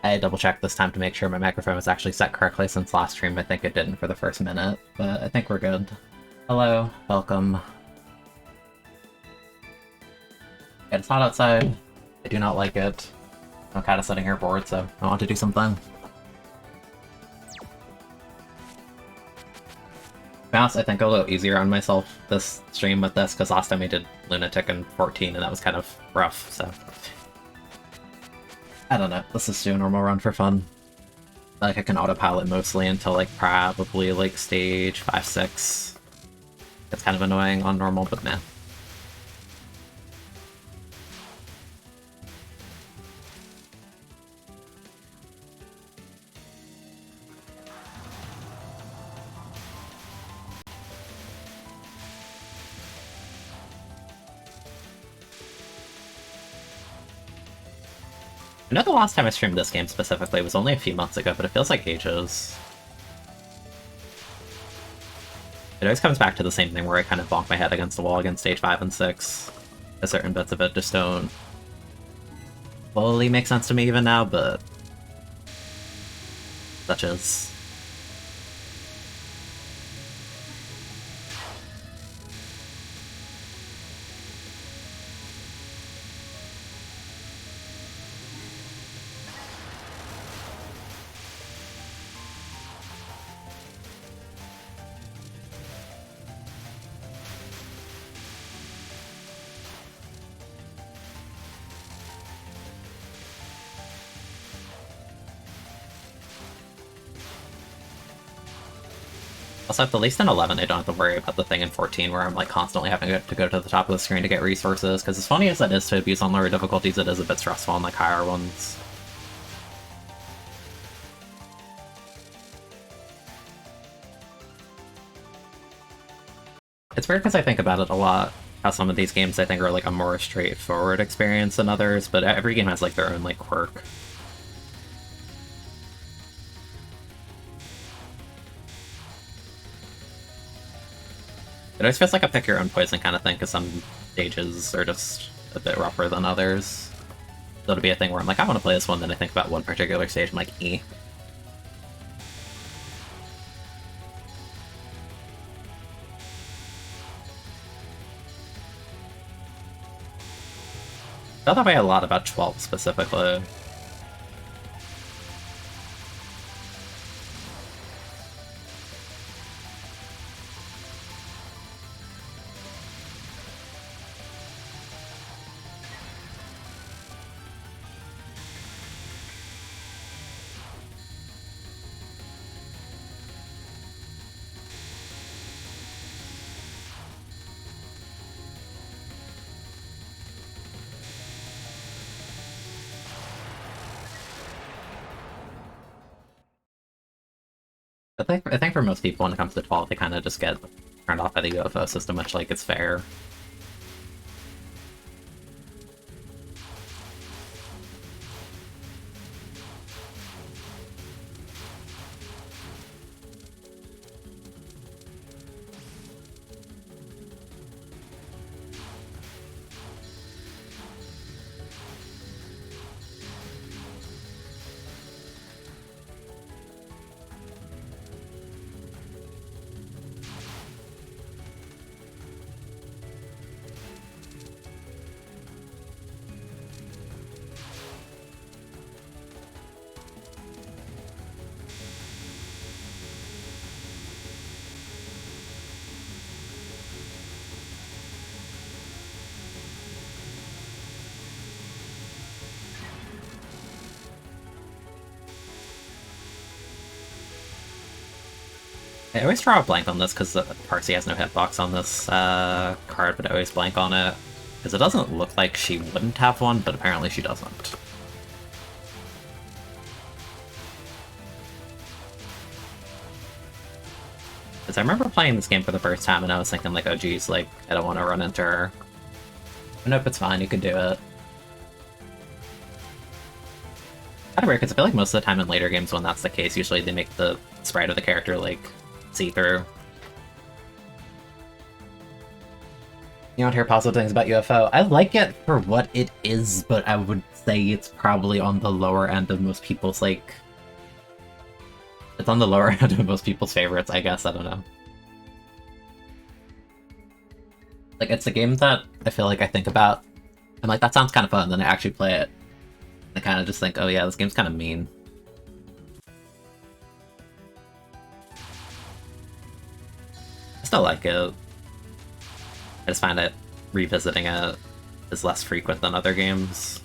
I double-checked this time to make sure my microphone was actually set correctly since last stream I think it didn't for the first minute, but I think we're good. Hello, welcome. Yeah, it's hot outside. I do not like it. I'm kind of sitting here bored, so I want to do something. To be honest, I think a little easier on myself this stream with this, because last time we did Lunatic in 14 and that was kind of rough, so... I don't know, let's just do a normal run for fun. Like, I can autopilot mostly until, like, probably, like, stage 5, 6. It's kind of annoying on normal, but nah. I know the last time I streamed this game specifically was only a few months ago, but it feels like ages. It always comes back to the same thing where I kind of bonk my head against the wall against stage 5 and 6. Certain bits of it just don't fully make sense to me even now, but... such is. Also, at least in 11, I don't have to worry about the thing in 14 where I'm like constantly having to go to the top of the screen to get resources, because as funny as that is to abuse on lower difficulties, it is a bit stressful on like higher ones. It's weird because I think about it a lot, how some of these games I think are like a more straightforward experience than others, but every game has like their own like quirk. It always feels like a pick your own poison kind of thing, because some stages are just a bit rougher than others. So it'll be a thing where I'm like, I want to play this one, then I think about one particular stage, I'm like, eh. I felt that way a lot about 12 specifically. I think for most people when it comes to 12, they kind of just get turned off by the UFO system, which, like, it's fair. I always draw a blank on this because Parsi has no hitbox on this card, but I always blank on it. Because it doesn't look like she wouldn't have one, but apparently she doesn't. Because I remember playing this game for the first time and I was thinking like, oh geez, like, I don't want to run into her. But nope, it's fine, you can do it. Kind of weird, because I feel like most of the time in later games when that's the case, usually they make the sprite of the character, like, see-through. You don't hear positive things about UFO. I like it for what it is, but I would say it's probably on the lower end of most people's, like... It's on the lower end of most people's favorites, I guess, I don't know. Like, it's a game that I feel like I think about. I'm like, that sounds kind of fun, then I actually play it. I kind of just think, oh yeah, this game's kind of mean. I still like it. I just find it revisiting it is less frequent than other games.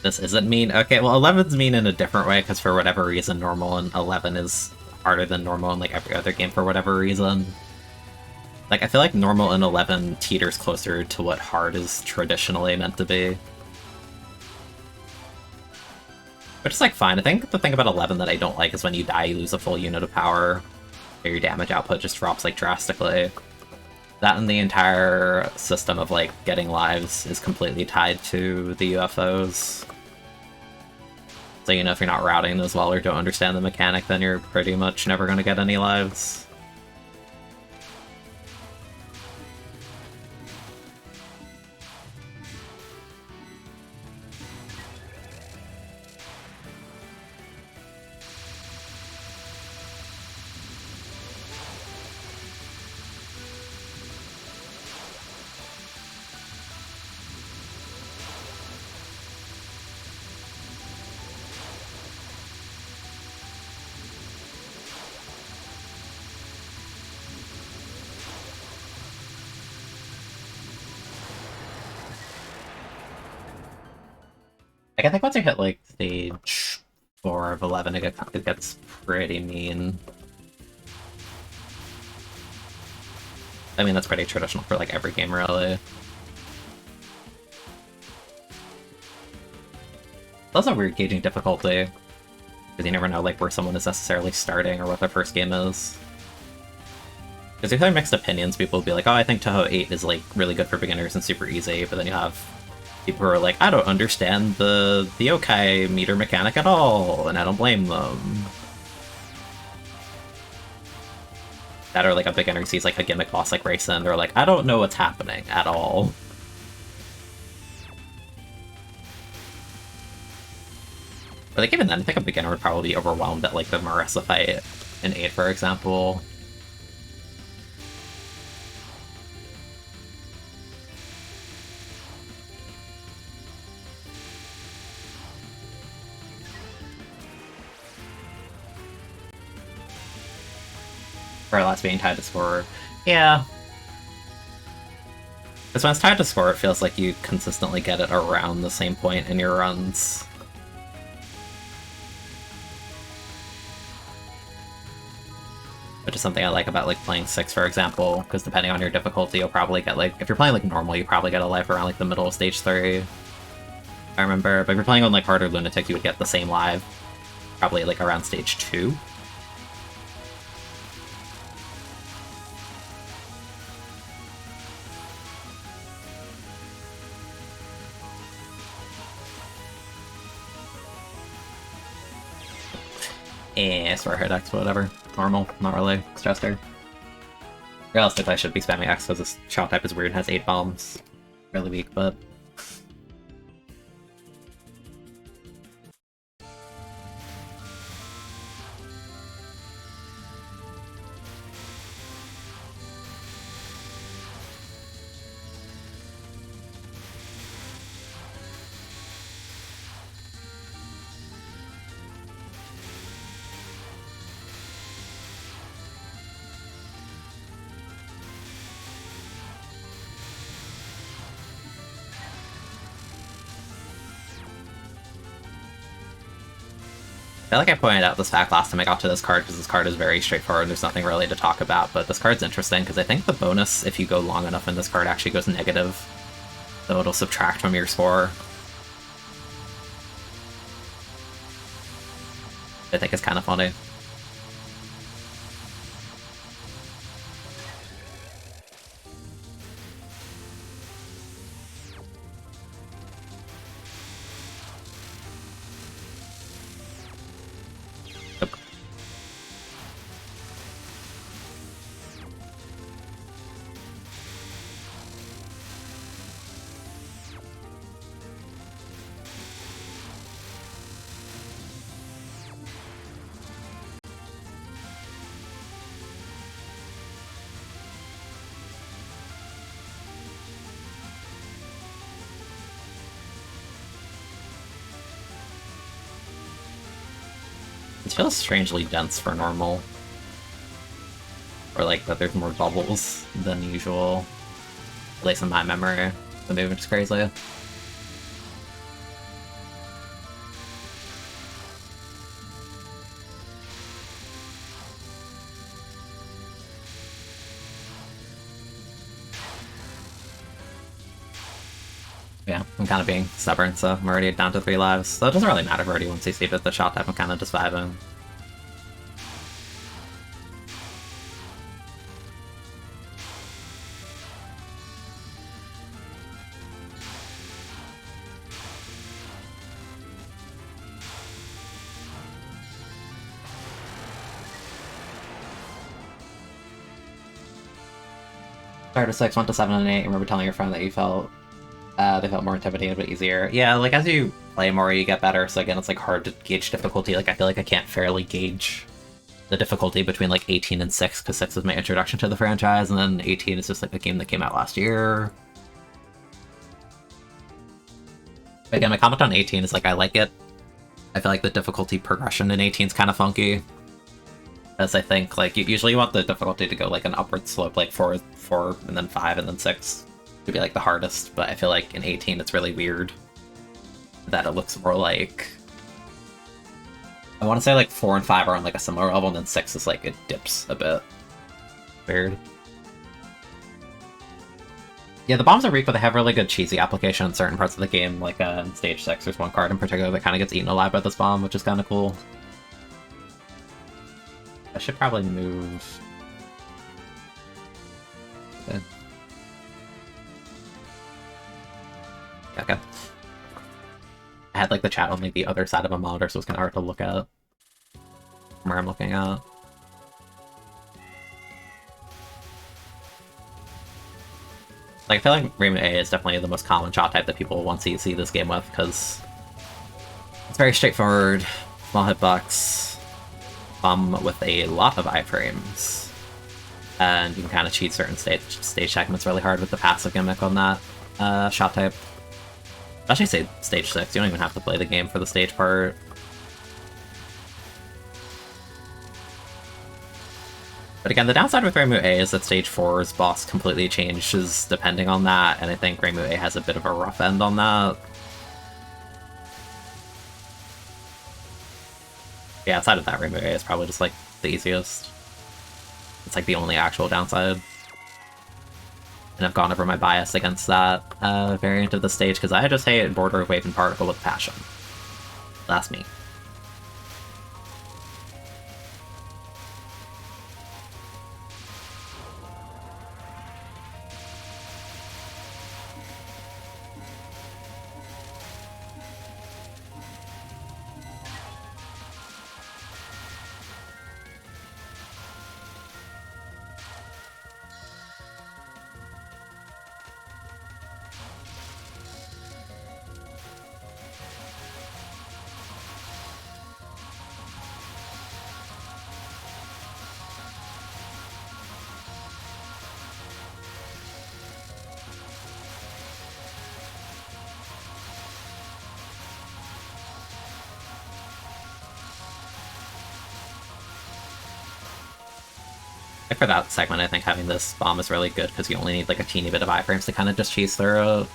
This isn't mean? Okay, well 11's mean in a different way, because for whatever reason normal and 11 is harder than normal in like every other game for whatever reason. Like, I feel like normal in 11 teeters closer to what hard is traditionally meant to be. Which is like fine. I think the thing about 11 that I don't like is when you die you lose a full unit of power, or your damage output just drops like drastically. That and the entire system of, like, getting lives is completely tied to the UFOs. So, you know, if you're not routing those well or don't understand the mechanic, then you're pretty much never gonna get any lives. Like, I think once you hit, like, stage 4 of 11, it gets pretty mean. I mean, that's pretty traditional for, like, every game, really. It's also weird gauging difficulty, because you never know, like, where someone is necessarily starting or what their first game is. Because you hear mixed opinions, people will be like, oh, I think Touhou 8 is, like, really good for beginners and super easy, but then you have people who are like, I don't understand the yokai meter mechanic at all, and I don't blame them. That or like a beginner sees like a gimmick boss like Racing, and they're like, I don't know what's happening at all. But like even then, I think a beginner would probably be overwhelmed at like the Marissa fight in 8, for example. For last being tied to score. Yeah. Because when it's tied to score, it feels like you consistently get it around the same point in your runs. Which is something I like about like playing 6, for example, because depending on your difficulty, you'll probably get like, if you're playing like normal, you probably get a life around like the middle of stage 3. I remember, but if you're playing on like harder lunatic, you would get the same live, probably like around stage 2. Swear hit X, whatever. Normal, not really. Stressor. Realistically, I should be spamming X because this shot type is weird and has 8 bombs. Really weak, but... I feel like I pointed out this fact last time I got to this card, because this card is very straightforward and there's nothing really to talk about, but this card's interesting, because I think the bonus, if you go long enough in this card, actually goes negative. So it'll subtract from your score. I think it's kind of funny. It feels strangely dense for normal. Or like that there's more bubbles than usual. At least in my memory. The movement's crazy. Yeah, I'm kind of being stubborn, so I'm already down to 3 lives. So it doesn't really matter if I already 1cc, but the shot type I'm kind of just vibing. Started 6, went to 7 and 8. I remember telling your friend that you felt they felt more intimidated but easier. Yeah, like as you play more, you get better. So again, it's like hard to gauge difficulty. Like I feel like I can't fairly gauge the difficulty between like 18 and 6 because 6 is my introduction to the franchise, and then 18 is just like a game that came out last year. Again, my comment on 18 is like I like it. I feel like the difficulty progression in 18 is kind of funky. As I think like usually you want the difficulty to go like an upward slope, like 4, and then 5, and then 6. To be like the hardest, but I feel like in 18 it's really weird that it looks more like I want to say like 4 and 5 are on like a similar level, and then 6 is like it dips a bit. Weird. Yeah, the bombs are weak, but they have really good cheesy application in certain parts of the game. Like in stage 6, there's one card in particular that kind of gets eaten alive by this bomb, which is kind of cool. I should probably move. Okay. Okay. I had like the chat on like the other side of a monitor, so it's kind of hard to look at from where I'm looking at. Like I feel like Reimu A is definitely the most common shot type that people will want to see this game with, because it's very straightforward, small hitbox, with a lot of iframes, and you can kind of cheat certain stage segments really hard with the passive gimmick on that shot type. Especially say stage 6, you don't even have to play the game for the stage part. But again, the downside with Reimu A is that stage 4's boss completely changes depending on that, and I think Reimu A has a bit of a rough end on that. Yeah, outside of that, Reimu A is probably just like the easiest. It's like the only actual downside. And I've gone over my bias against that variant of the stage, because I just hate Border, Wave, and Particle with passion. That's me. For that segment, I think having this bomb is really good, because you only need like a teeny bit of iframes to kind of just cheese through it.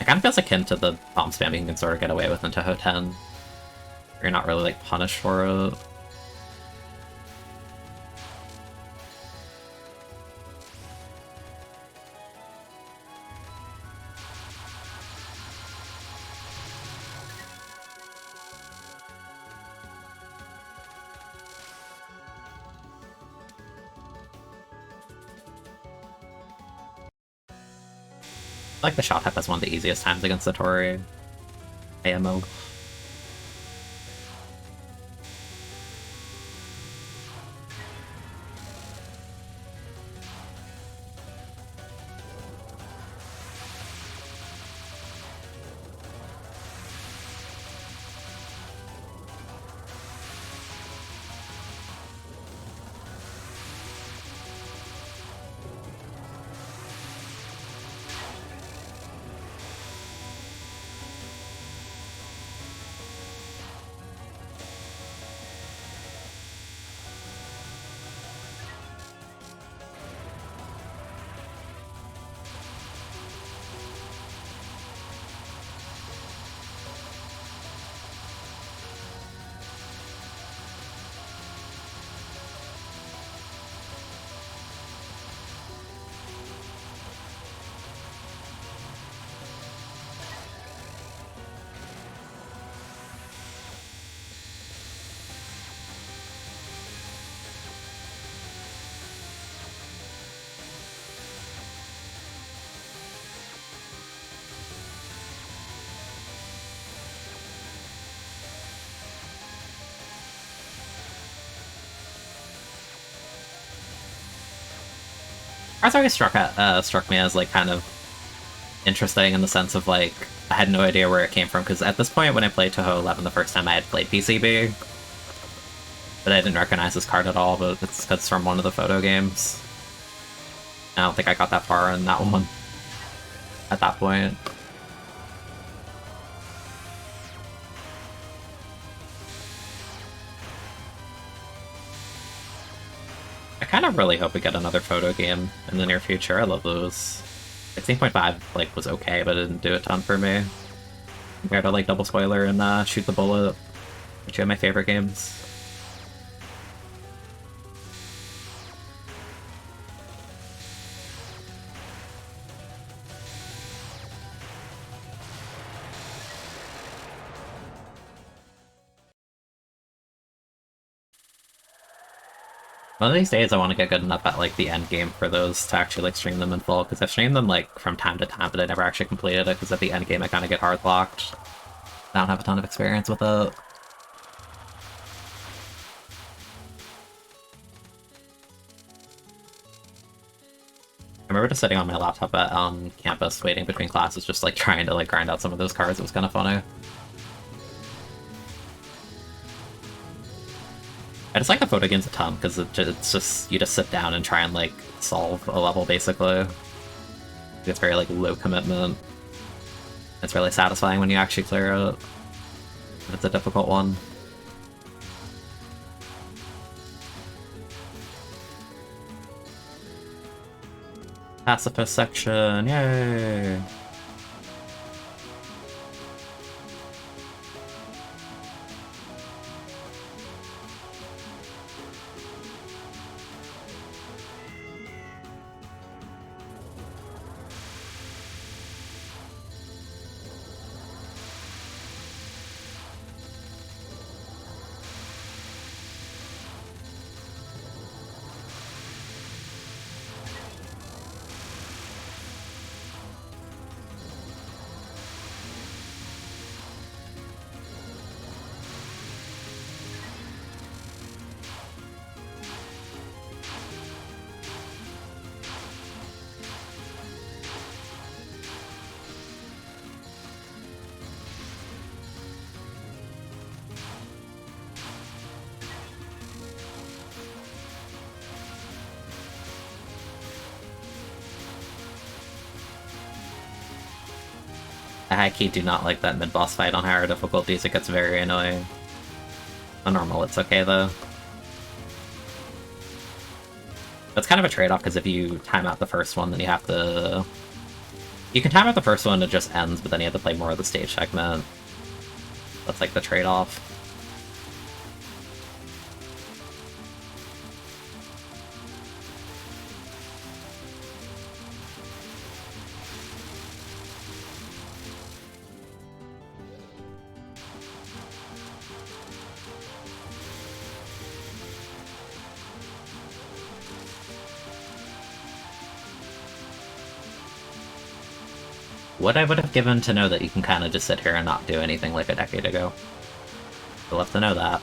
It kind of feels akin to the bomb spam you can sort of get away with in Touhou 10. You're not really like punished for it. I like the shot type as one of the easiest times against the Tori AMO. Cards always struck me as like kind of interesting in the sense of like I had no idea where it came from, because at this point when I played Touhou 11 the first time I had played PCB, but I didn't recognize this card at all, but it's because it's from one of the photo games. I don't think I got that far in that one at that point. I kind of really hope we get another photo game in the near future. I love those. 16.5 like was okay, but it didn't do a ton for me compared to like Double Spoiler and Shoot the Bullet, which are my favorite games. One of these days I want to get good enough at like the end game for those to actually like stream them in full, because I've streamed them like from time to time, but I never actually completed it because at the end game I kind of get hard locked. I don't have a ton of experience with it. I remember just sitting on my laptop at campus waiting between classes, just like trying to like grind out some of those cards. It was kind of funny. I just like the photo games a ton because it's just you just sit down and try and like solve a level basically. It's very like low commitment. It's really satisfying when you actually clear it. If it's a difficult one. Pacifist section, yay! I high-key do not like that mid-boss fight on higher difficulties, it gets very annoying. On normal, it's okay though. That's kind of a trade-off, because if you time out the first one, then you have to... You can time out the first one, it just ends, but then you have to play more of the stage segment. That's like the trade-off. What I would have given to know that you can kind of just sit here and not do anything like a decade ago. You'll have to know that.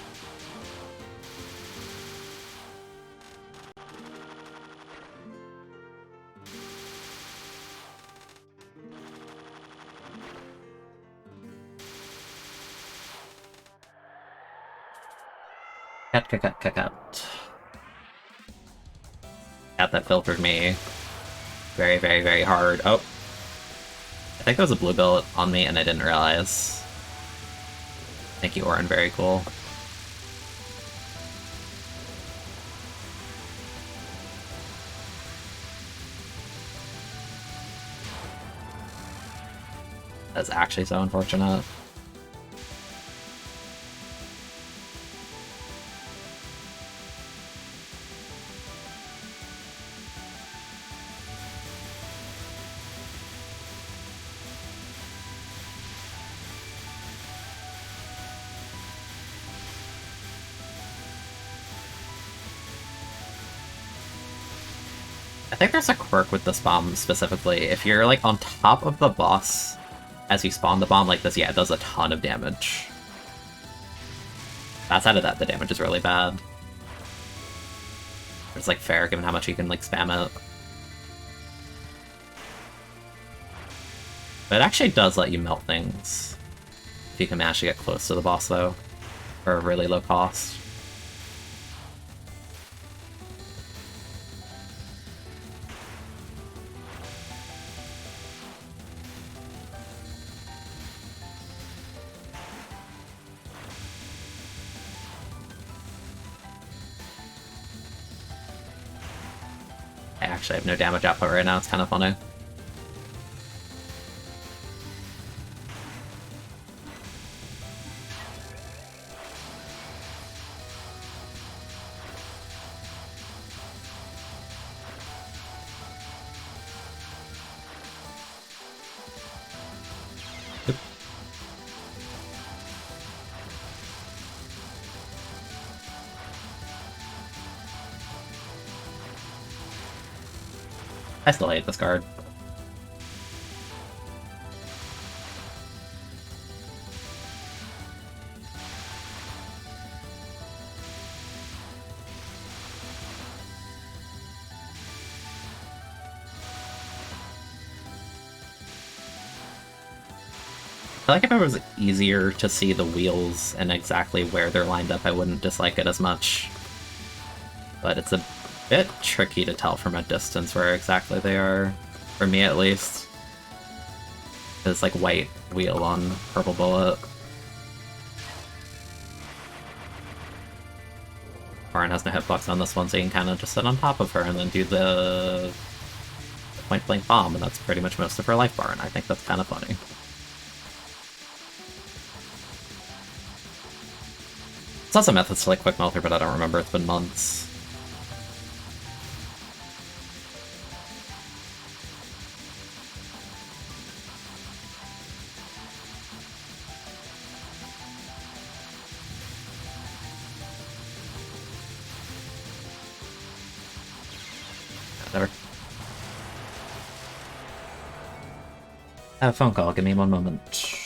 Cut. Cat that filtered me very, very, very hard. Oh. I think there was a blue bill on me and I didn't realize. Thank you, Orin. Very cool. That's actually so unfortunate. I think there's a quirk with this bomb specifically. If you're like on top of the boss as you spawn the bomb like this, yeah, it does a ton of damage. Outside of that, the damage is really bad. It's like fair given how much you can like spam it. But it actually does let you melt things. If you can manage to get close to the boss though. For a really low cost. I actually have no damage output right now, it's kind of funny. I still hate this card. I feel like if it was easier to see the wheels and exactly where they're lined up, I wouldn't dislike it as much. But it's a bit tricky to tell from a distance where exactly they are, for me at least. It's like white wheel on purple bullet. Warren has no hitbox on this one, so you can kind of just sit on top of her and then do the point-blank bomb, and that's pretty much most of her life bar, and I think that's kind of funny. It's also methods to like quick melt her, but I don't remember, it's been months. Whatever. I have a phone call, give me one moment.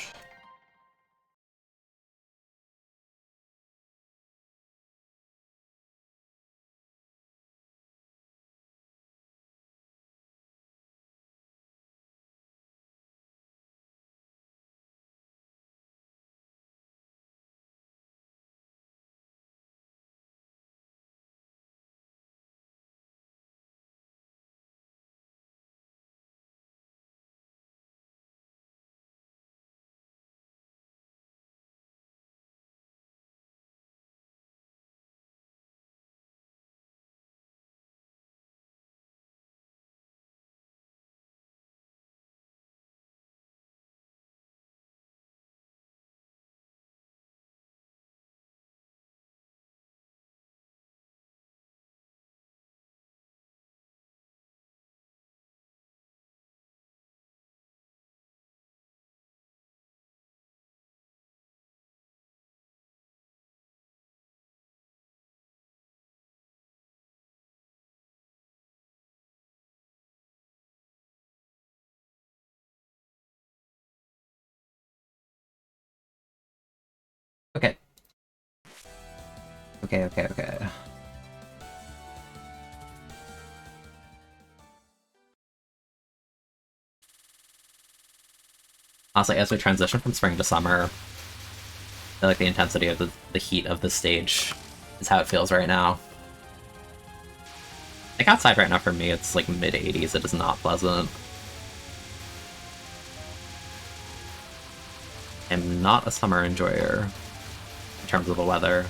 Okay. Okay. Honestly, as we transition from spring to summer, I feel like the intensity of the heat of the stage is how it feels right now. Like, outside right now for me, it's like mid-80s, it is not pleasant. I'm not a summer enjoyer in terms of the weather.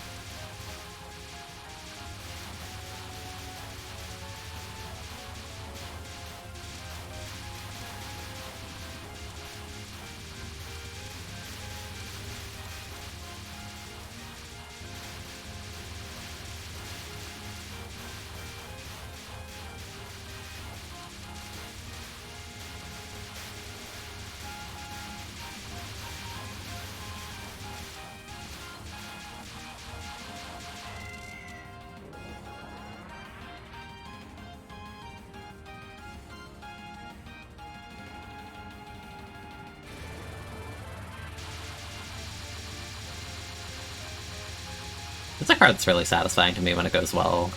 It's a card that's really satisfying to me when it goes well.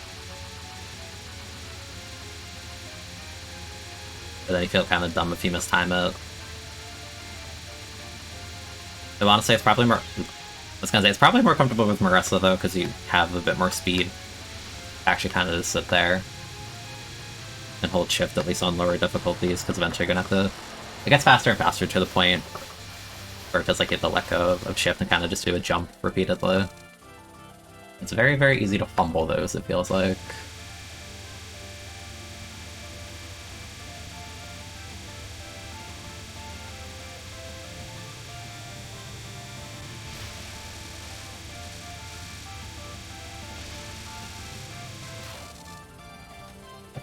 But then you feel kind of dumb if you mistime it. I want to say it's probably more... I was gonna say, it's probably more comfortable with Marissa, though, because you have a bit more speed. Actually kind of sit there and hold shift, at least on lower difficulties, because eventually you're gonna have to... It gets faster and faster to the point where it feels like you have to let go of shift and kind of just do a jump repeatedly. It's very, very easy to fumble those, it feels like.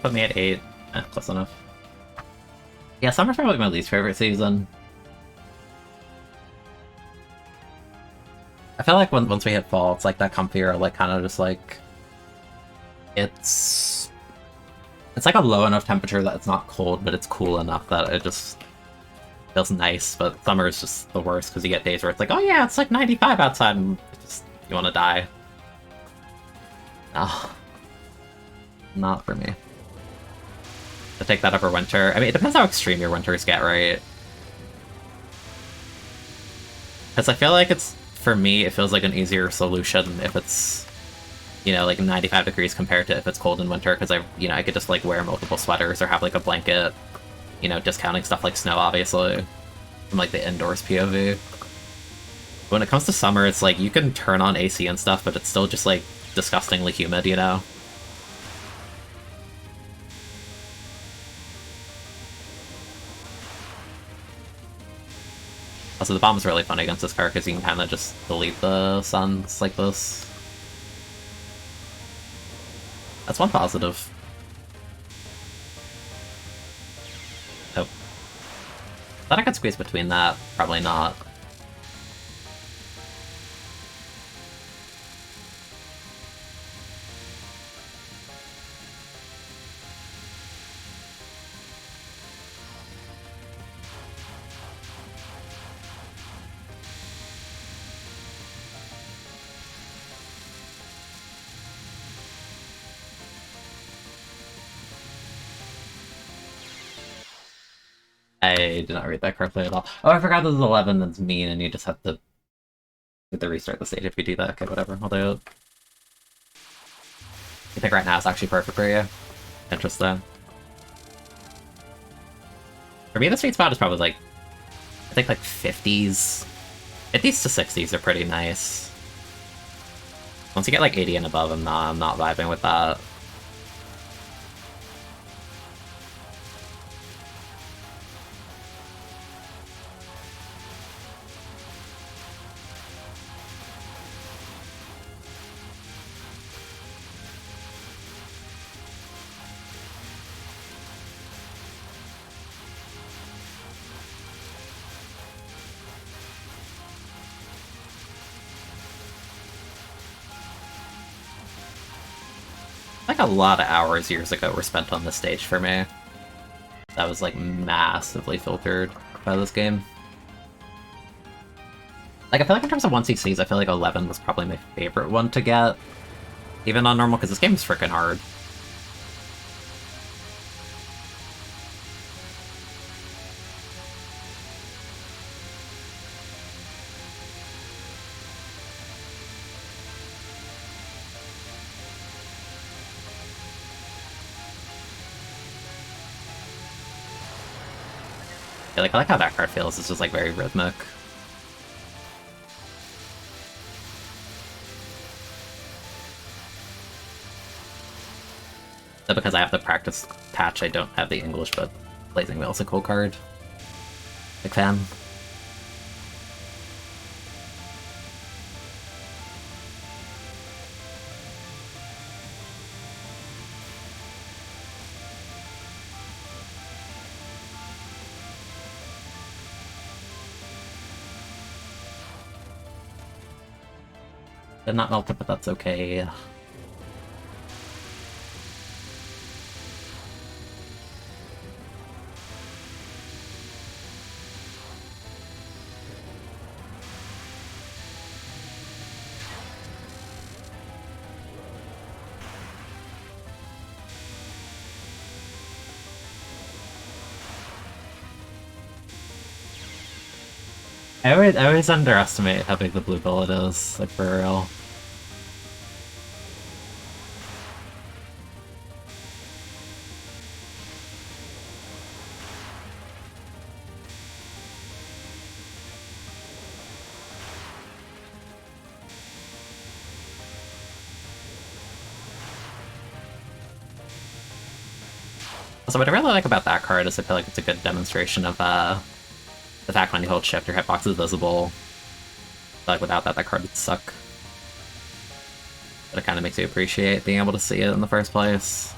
Put me at 8. Close enough. Yeah, summer's probably my least favorite season. I feel like once we hit fall, it's like that comfier, like kind of just like... It's like a low enough temperature that it's not cold, but it's cool enough that it just feels nice. But summer is just the worst because you get days where it's like, oh yeah, it's like 95 outside, and just you want to die. No, not for me. To take that over winter. I mean, it depends how extreme your winters get, right? Because I feel like it's, for me, it feels like an easier solution if it's, you know, like 95 degrees compared to if it's cold in winter, because I could just like wear multiple sweaters or have like a blanket, you know, discounting stuff like snow, obviously, from like the indoors POV. When it comes to summer, it's like you can turn on AC and stuff, but it's still just like disgustingly humid, you know? Also, the bomb's really fun against this card because you can kind of just delete the suns like this. That's one positive. Oh. Thought I could squeeze between that. Probably not. I did not read that correctly at all. Oh, I forgot this is 11, that's mean, and you just have to restart the stage if you do that. Okay, whatever, I'll do it. I think right now it's actually perfect for you. Interesting. For me, the sweet spot is probably like, I think like 50s. 50s to 60s are pretty nice. Once you get like 80 and above, I'm not vibing with that. Like a lot of hours years ago were spent on this stage for me. That was like massively filtered by this game. Like, I feel like in terms of 1cc's, I feel like 11 was probably my favorite one to get. Even on normal, because this game is freaking hard. Yeah, like, I like how that card feels. It's just, like, very rhythmic. So because I have the practice patch, I don't have the English, but Blazing Whale's a cool card. Big fan. Did not melt it, but that's okay. I always underestimate how big the blue bullet is, like, for real. So what I really like about that card is I feel like it's a good demonstration of the fact when you hold shift, your hitbox is visible. But like without that, that card would suck. But it kind of makes you appreciate being able to see it in the first place.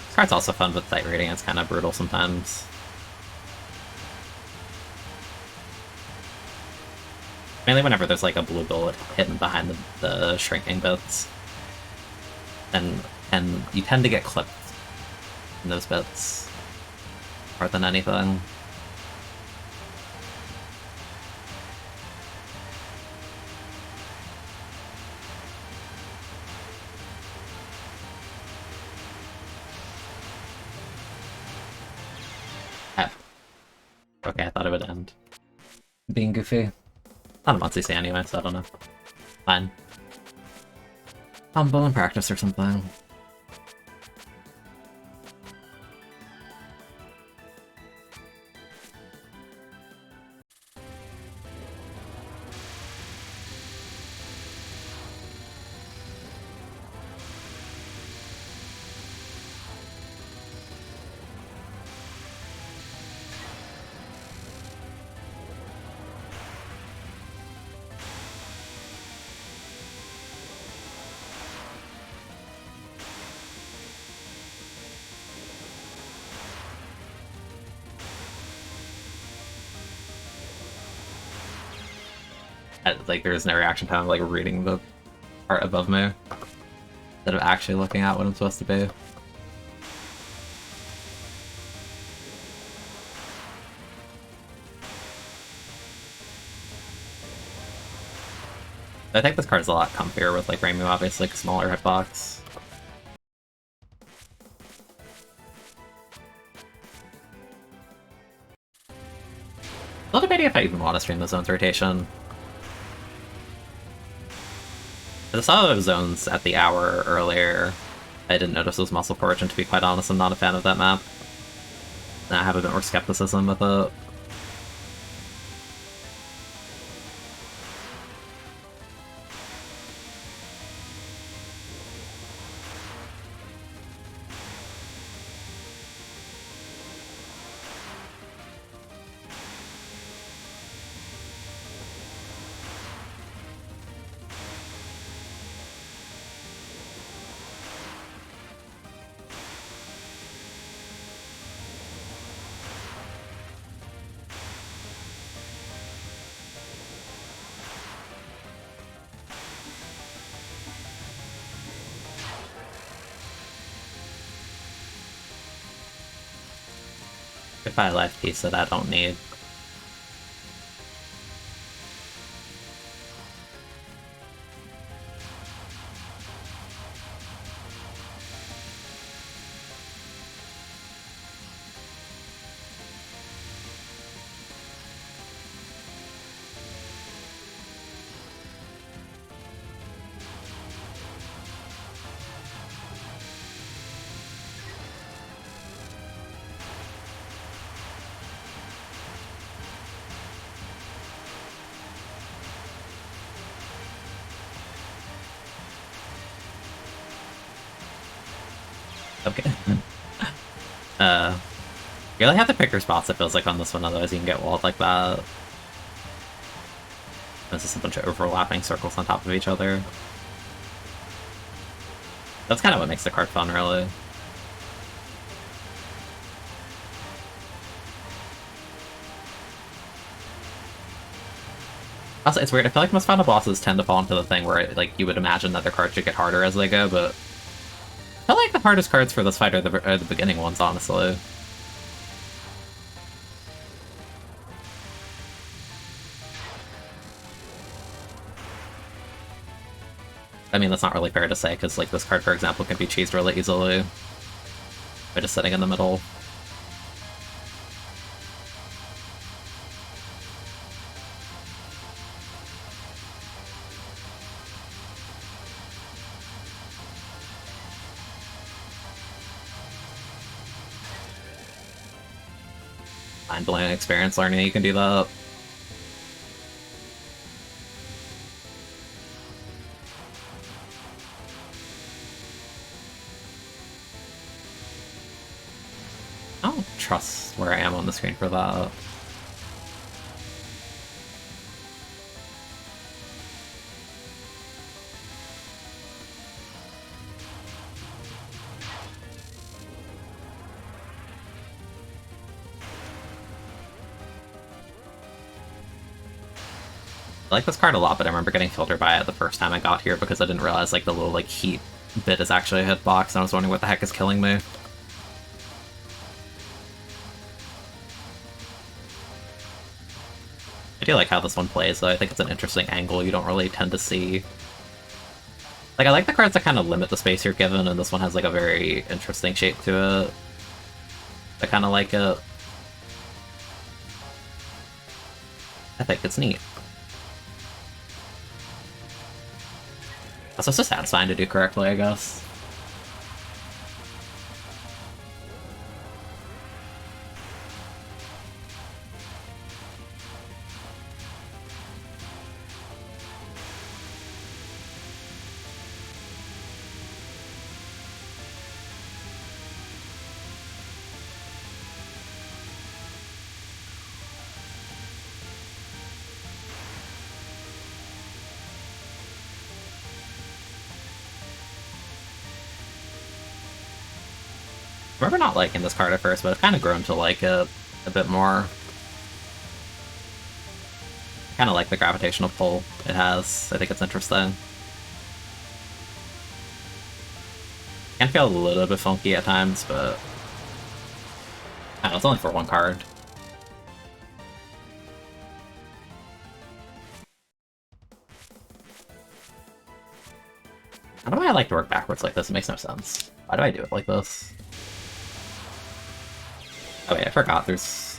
This card's also fun with sight reading, it's kind of brutal sometimes. Mainly whenever there's like a blue bullet hidden behind the shrinking bits. And you tend to get clipped in those bits more than anything. Okay, I thought it would end being goofy. Not a month anyway, so I don't know. Fine. Humble in practice or something. Like, there's no reaction time, like, reading the part above me instead of actually looking at what I'm supposed to be. I think this card's a lot comfier with, like, Reimu, obviously, like, smaller hitbox. Still debating if I even want to stream the zones rotation. I saw those zones at the hour earlier. I didn't notice those muscle porch, and to be quite honest, I'm not a fan of that map. And I have a bit more skepticism with it. Goodbye life piece that I don't need. Okay. You really have to pick your spots, it feels like, on this one, otherwise you can get walled like that. There's just a bunch of overlapping circles on top of each other. That's kind of what makes the card fun, really. Also, it's weird, I feel like most final bosses tend to fall into the thing where, like, you would imagine that their cards should get harder as they go, but I feel like the hardest cards for this fight are the beginning ones, honestly. I mean, that's not really fair to say, because, like, this card, for example, can be cheesed really easily by just sitting in the middle. Mind-blowing experience learning you can do that. I don't trust where I am on the screen for that. I like this card a lot, but I remember getting filtered by it the first time I got here because I didn't realize, like, the little, like, heat bit is actually a hitbox, and I was wondering what the heck is killing me. I do like how this one plays, though. I think it's an interesting angle you don't really tend to see. Like, I like the cards that kind of limit the space you're given, and this one has, like, a very interesting shape to it. I kind of like it. I think it's neat. That's just satisfying to do correctly, I guess. I remember not liking this card at first, but I've kind of grown to like it a bit more. I kind of like the gravitational pull it has. I think it's interesting. Can feel a little bit funky at times, but I don't know, it's only for one card. How do I like to work backwards like this? It makes no sense. Why do I do it like this? Oh wait, I forgot. There's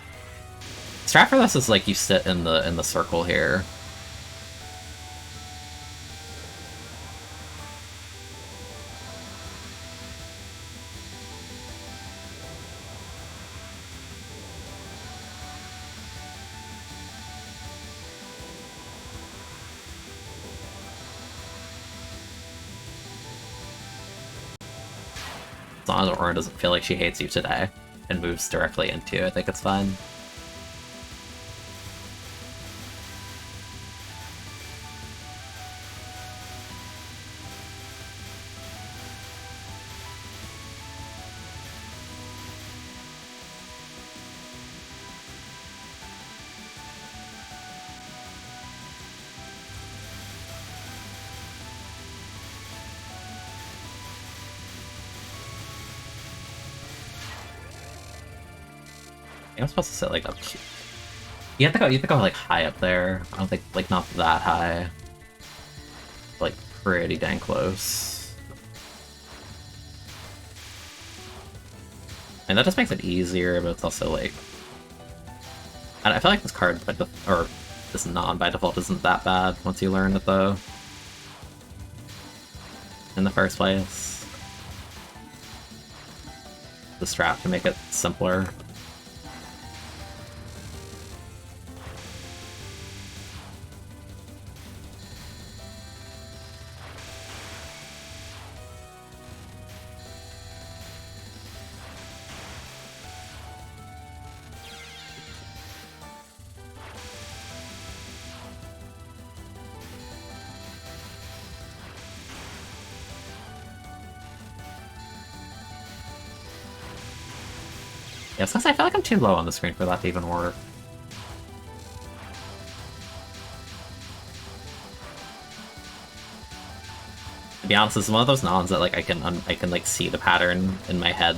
strat for this is like you sit in the circle here. As long as Aurora doesn't feel like she hates you today and moves directly into you, I think it's fine. I'm supposed to sit like up here. You have to go like high up there. I don't think like not that high. Like pretty dang close. And that just makes it easier, but it's also like I feel like this card or this non by default isn't that bad once you learn it though. In the first place. The strat to make it simpler. Yeah, I was gonna say, I feel like I'm too low on the screen for that to even work. To be honest, this is one of those nons that like I can like see the pattern in my head.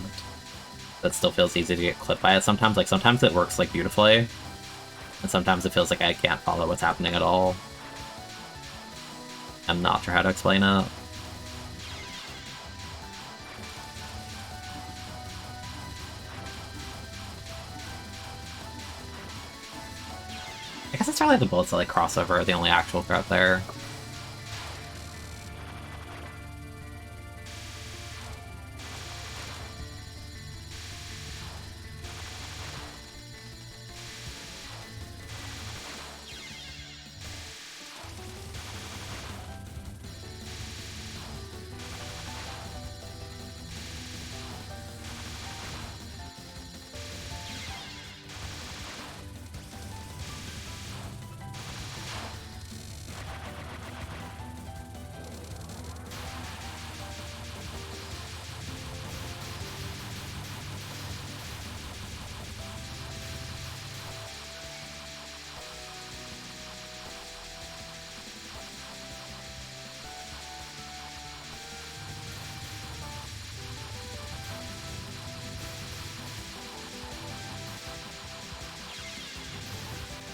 That still feels easy to get clipped by it sometimes. Like sometimes it works like beautifully, and sometimes it feels like I can't follow what's happening at all. I'm not sure how to explain it. I guess it's really the bullets that like crossover are the only actual threat there.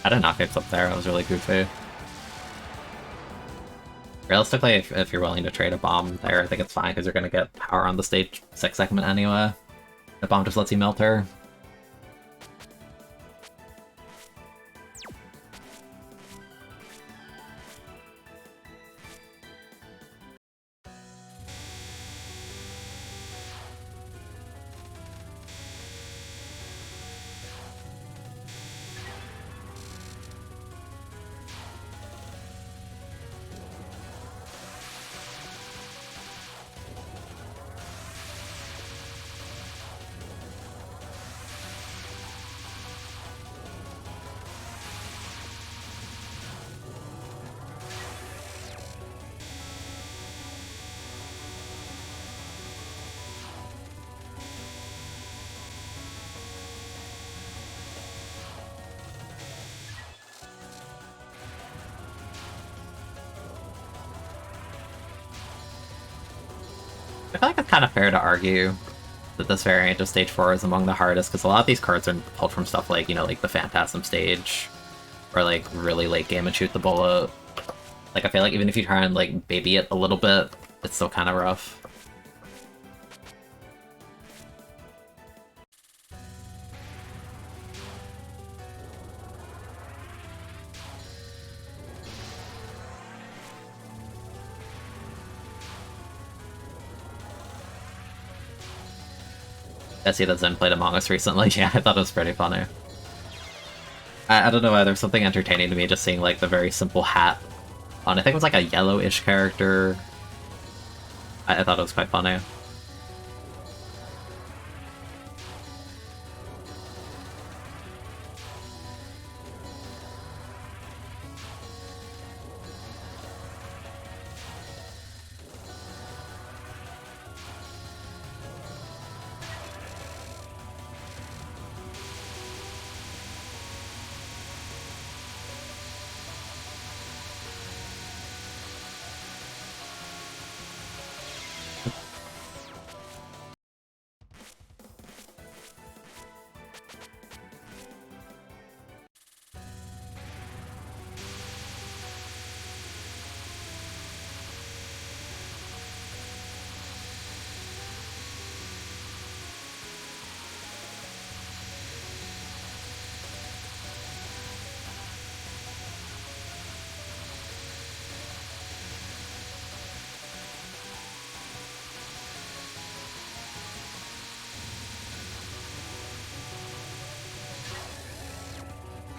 I did not get up there, I was really goofy. Realistically, if you're willing to trade a bomb there, I think it's fine, because you're gonna get power on the stage 6 segment anyway. The bomb just lets you melt her. I feel like it's kind of fair to argue that this variant of Stage 4 is among the hardest, because a lot of these cards are pulled from stuff like, you know, like the Phantasm stage, or like really late game and shoot the bullet. Like, I feel like even if you try and like baby it a little bit, it's still kind of rough. I see that Zen played Among Us recently. Yeah, I thought it was pretty funny. I don't know why, there's something entertaining to me just seeing like the very simple hat on, I think it was like a yellowish character. I thought it was quite funny.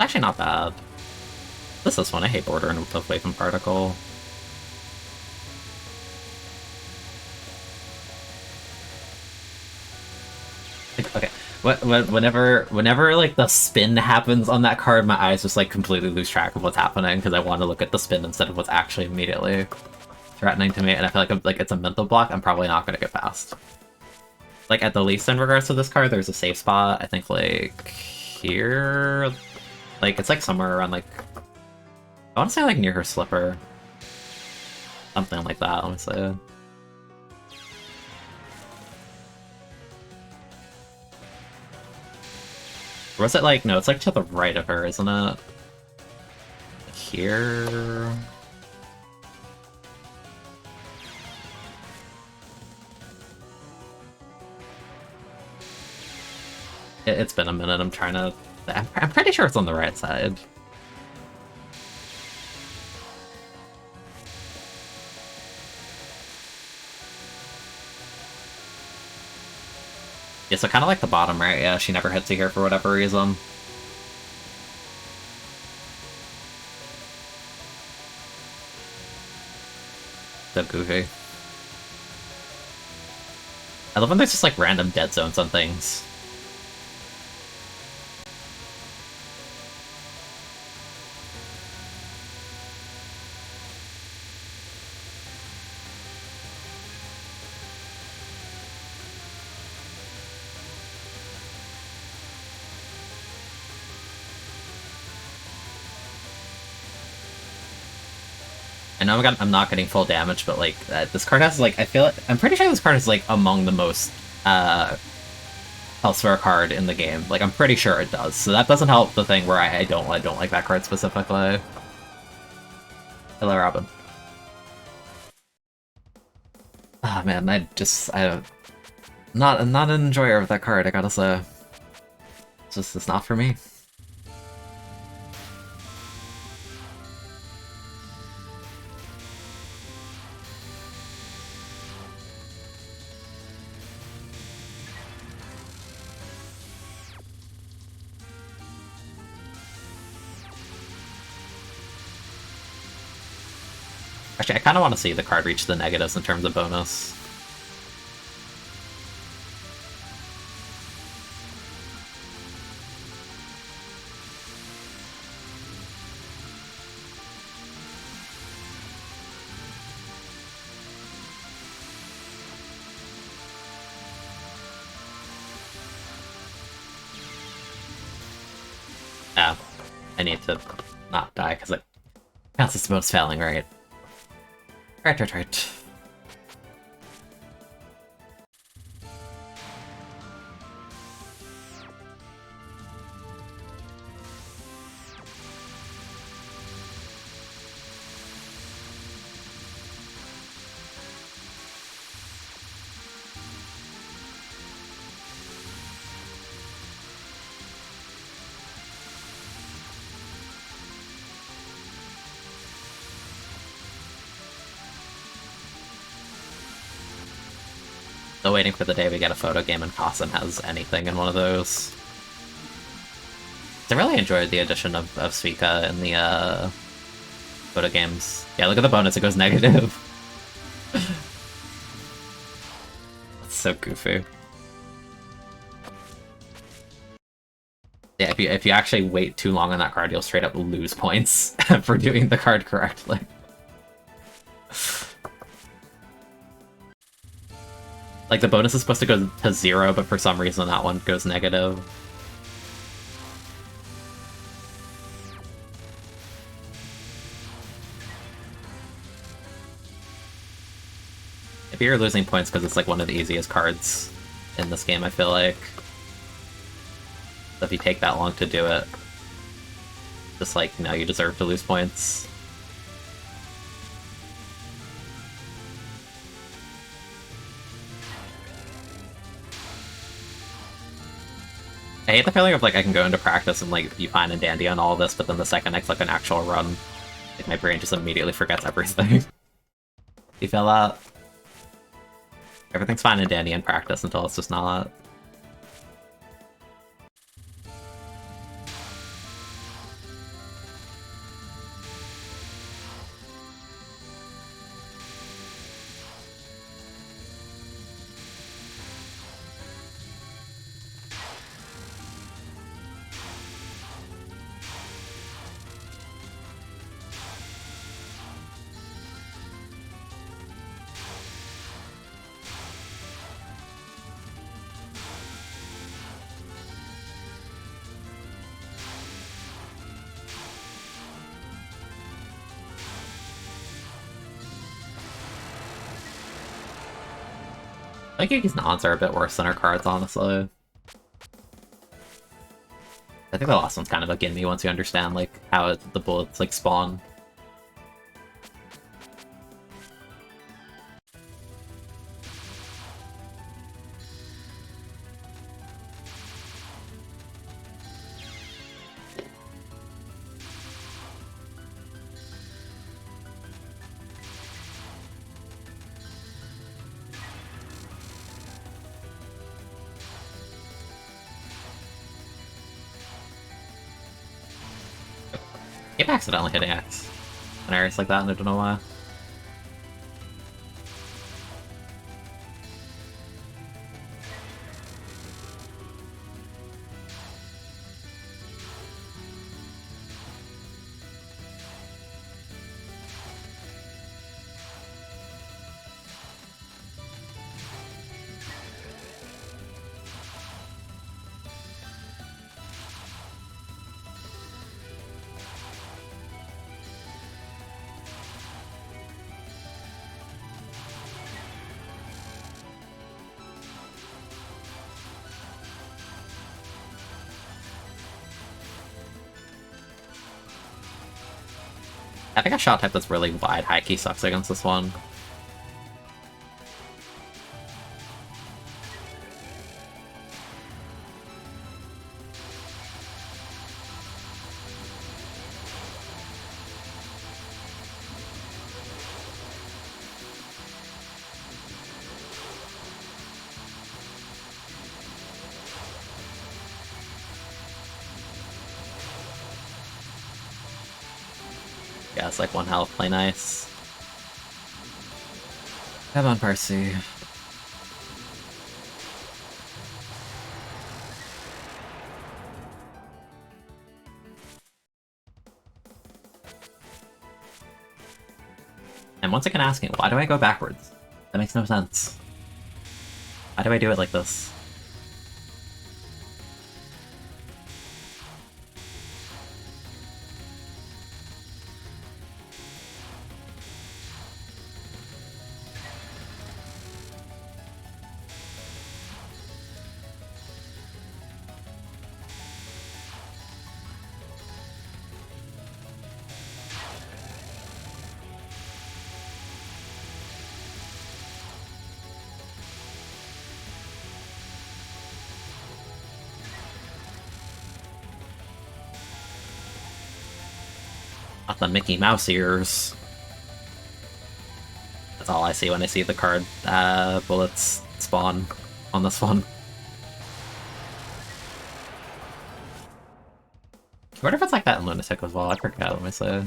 Actually not bad. This one, I hate Border of Wave and Particle. Okay, whenever like the spin happens on that card, my eyes just like completely lose track of what's happening because I want to look at the spin instead of what's actually immediately threatening to me, and I feel like it's a mental block I'm probably not going to get past. Like, at the least in regards to this card, there's a safe spot, I think, like, here? Like, it's like somewhere around, like, I want to say, like, near her slipper. Something like that, let me say. Or was it, like, no, it's, like, to the right of her, isn't it? Here? It's been a minute, I'm trying to... I'm pretty sure it's on the right side. Yeah, so kind of like the bottom right, yeah, she never hits you here for whatever reason. So goofy. I love when there's just like random dead zones on things. I know I'm not getting full damage, but like this card has like I'm pretty sure this card is like among the most health for a card in the game. Like I'm pretty sure it does. So that doesn't help the thing where I don't like that card specifically. Hello, Robin. Ah man, I not an enjoyer of that card. I gotta say, it's not for me. Actually, I kind of want to see the card reach the negatives in terms of bonus. Yeah, I need to not die because it counts as bonus failing, right? Right. Still waiting for the day we get a photo game and Cossin has anything in one of those. I really enjoyed the addition of Suika in the photo games. Yeah, look at the bonus, it goes negative. That's so goofy. Yeah, if you actually wait too long on that card, you'll straight up lose points for doing the card correctly. Like, the bonus is supposed to go to 0, but for some reason that one goes negative. If you're losing points because it's like one of the easiest cards in this game, I feel like. So if you take that long to do it, just like, now you deserve to lose points. I hate the feeling of like I can go into practice and like be fine and dandy on all of this, but then the second I click an actual run, like my brain just immediately forgets everything. You feel that? Everything's fine and dandy in practice until it's just not. Like Yuki's nods are a bit worse than her cards, honestly. I think the last one's kind of a gimme once you understand like how the bullets like spawn. Keep accidentally hitting X in areas like that, and I don't know why. I think a shot type that's really wide high key sucks against this one. Yeah, it's like one health, play nice. Come on, Percy. And once again asking, why do I go backwards? That makes no sense. Why do I do it like this? Not the Mickey Mouse ears. That's all I see when I see the card bullets spawn on this one. I wonder if it's like that in Lunatic as well, I forget, let me see.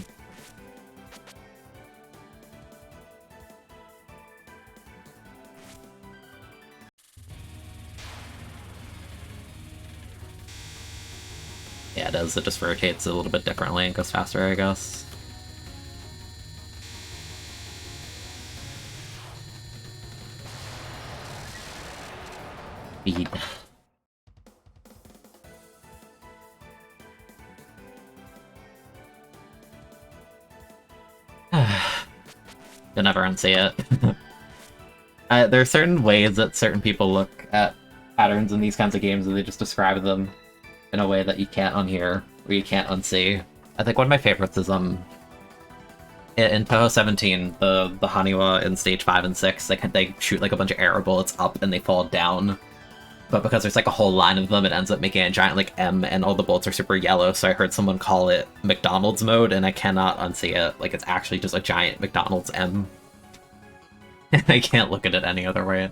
Yeah, it does, it just rotates a little bit differently and goes faster, I guess. Beat. You'll never unsee it. There are certain ways that certain people look at patterns in these kinds of games and they just describe them in a way that you can't unhear, or you can't unsee. I think one of my favorites is in Touhou 17, the Haniwa in stage 5 and 6, they shoot like a bunch of arrow bullets up and they fall down. But because there's like a whole line of them, it ends up making a giant like M, and all the bullets are super yellow, so I heard someone call it McDonald's mode, and I cannot unsee it. Like, it's actually just a giant McDonald's M. And I can't look at it any other way.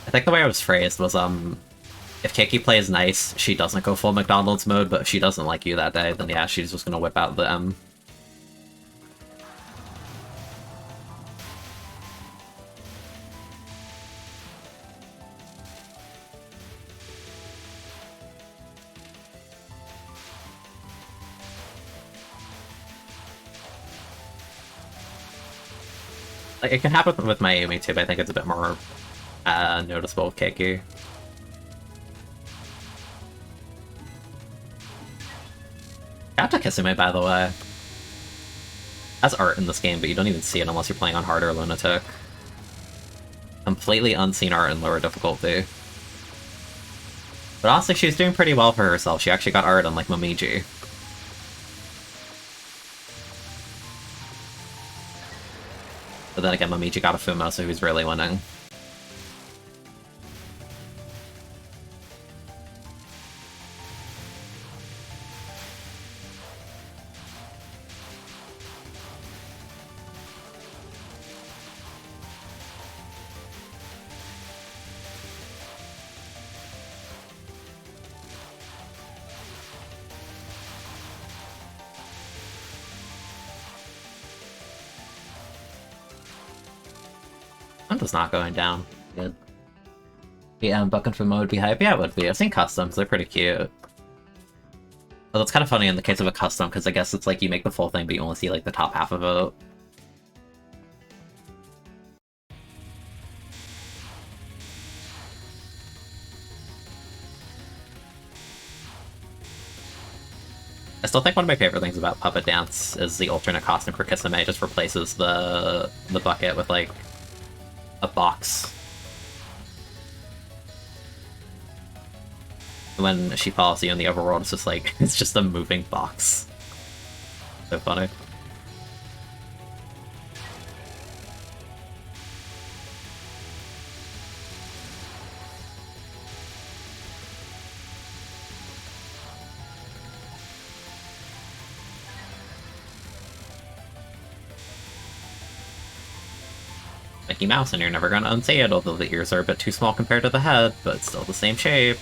I think the way it was phrased was, if Keiki plays nice, she doesn't go full McDonald's mode, but if she doesn't like you that day, then yeah, she's just gonna whip out the M. Like, it can happen with my Amy too, but I think it's a bit more noticeable with Keiki. Chapter Kisame, by the way, has art in this game, but you don't even see it unless you're playing on Hard or Lunatic. Completely unseen art in lower difficulty. But honestly, she was doing pretty well for herself. She actually got art on, like, Momiji. But then again, Momiji got a Fumo, so who's really winning? I'm just not going down. Good. Yeah, Bucking for Mo would be hype. Yeah, it would be. I've seen customs. They're pretty cute. Well, it's kind of funny in the case of a custom, because I guess it's like you make the full thing, but you only see like the top half of it. I still think one of my favorite things about Puppet Dance is the alternate costume for Kisame just replaces the bucket with like a box. When she follows you in the overworld, it's just like, it's just a moving box. So funny. Mickey Mouse, and you're never gonna unsay it, although the ears are a bit too small compared to the head, but it's still the same shape.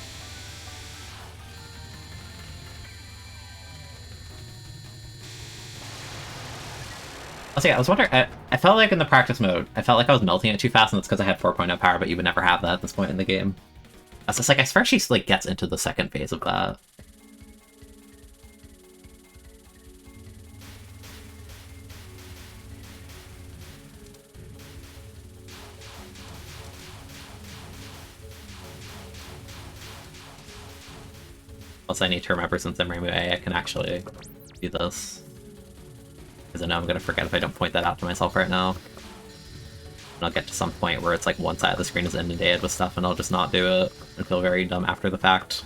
Also, yeah, I was wondering, I felt like in the practice mode, I felt like I was melting it too fast, and it's because I had 4.0 power, but you would never have that at this point in the game. I was just like, I swear she like gets into the second phase of that. Plus, I need to remember since I'm Reimu A, I can actually do this. Because I know I'm gonna forget if I don't point that out to myself right now. And I'll get to some point where it's like one side of the screen is inundated with stuff and I'll just not do it and feel very dumb after the fact.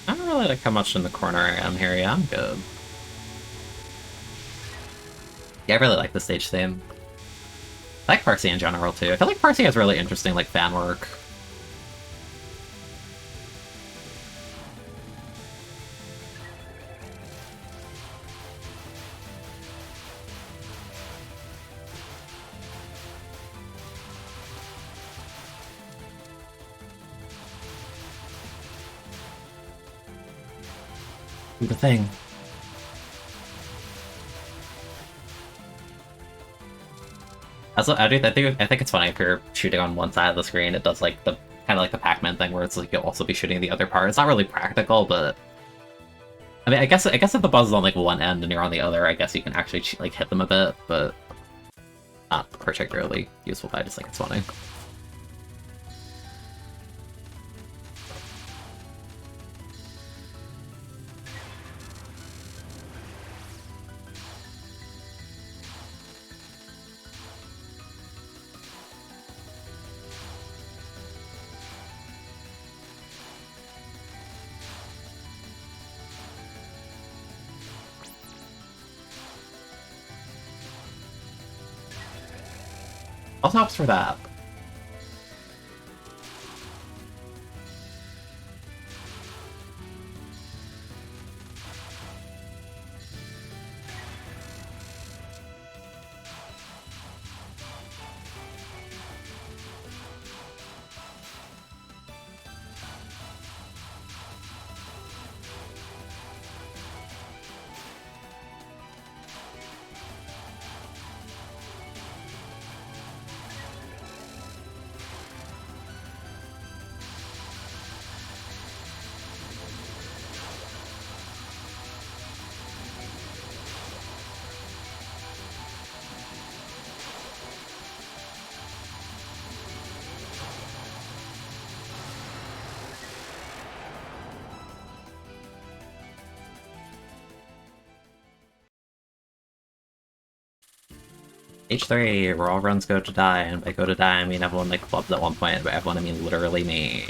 I don't really like how much in the corner I am here. Yeah, I'm good. Yeah, I really like the stage theme. I like Parsi in general, too. I feel like Parsi has really interesting, like, fan work. Do the thing. Also, I think it's funny if you're shooting on one side of the screen, it does like the kind of like the Pac-Man thing where it's like you'll also be shooting the other part. It's not really practical, but I mean, I guess if the buzz is on like one end and you're on the other, I guess you can actually like hit them a bit, but not particularly useful. I just think it's funny. Also helps for that. H3, where all runs go to die, and by go to die I mean everyone like clubs at one point, and by everyone I mean literally me.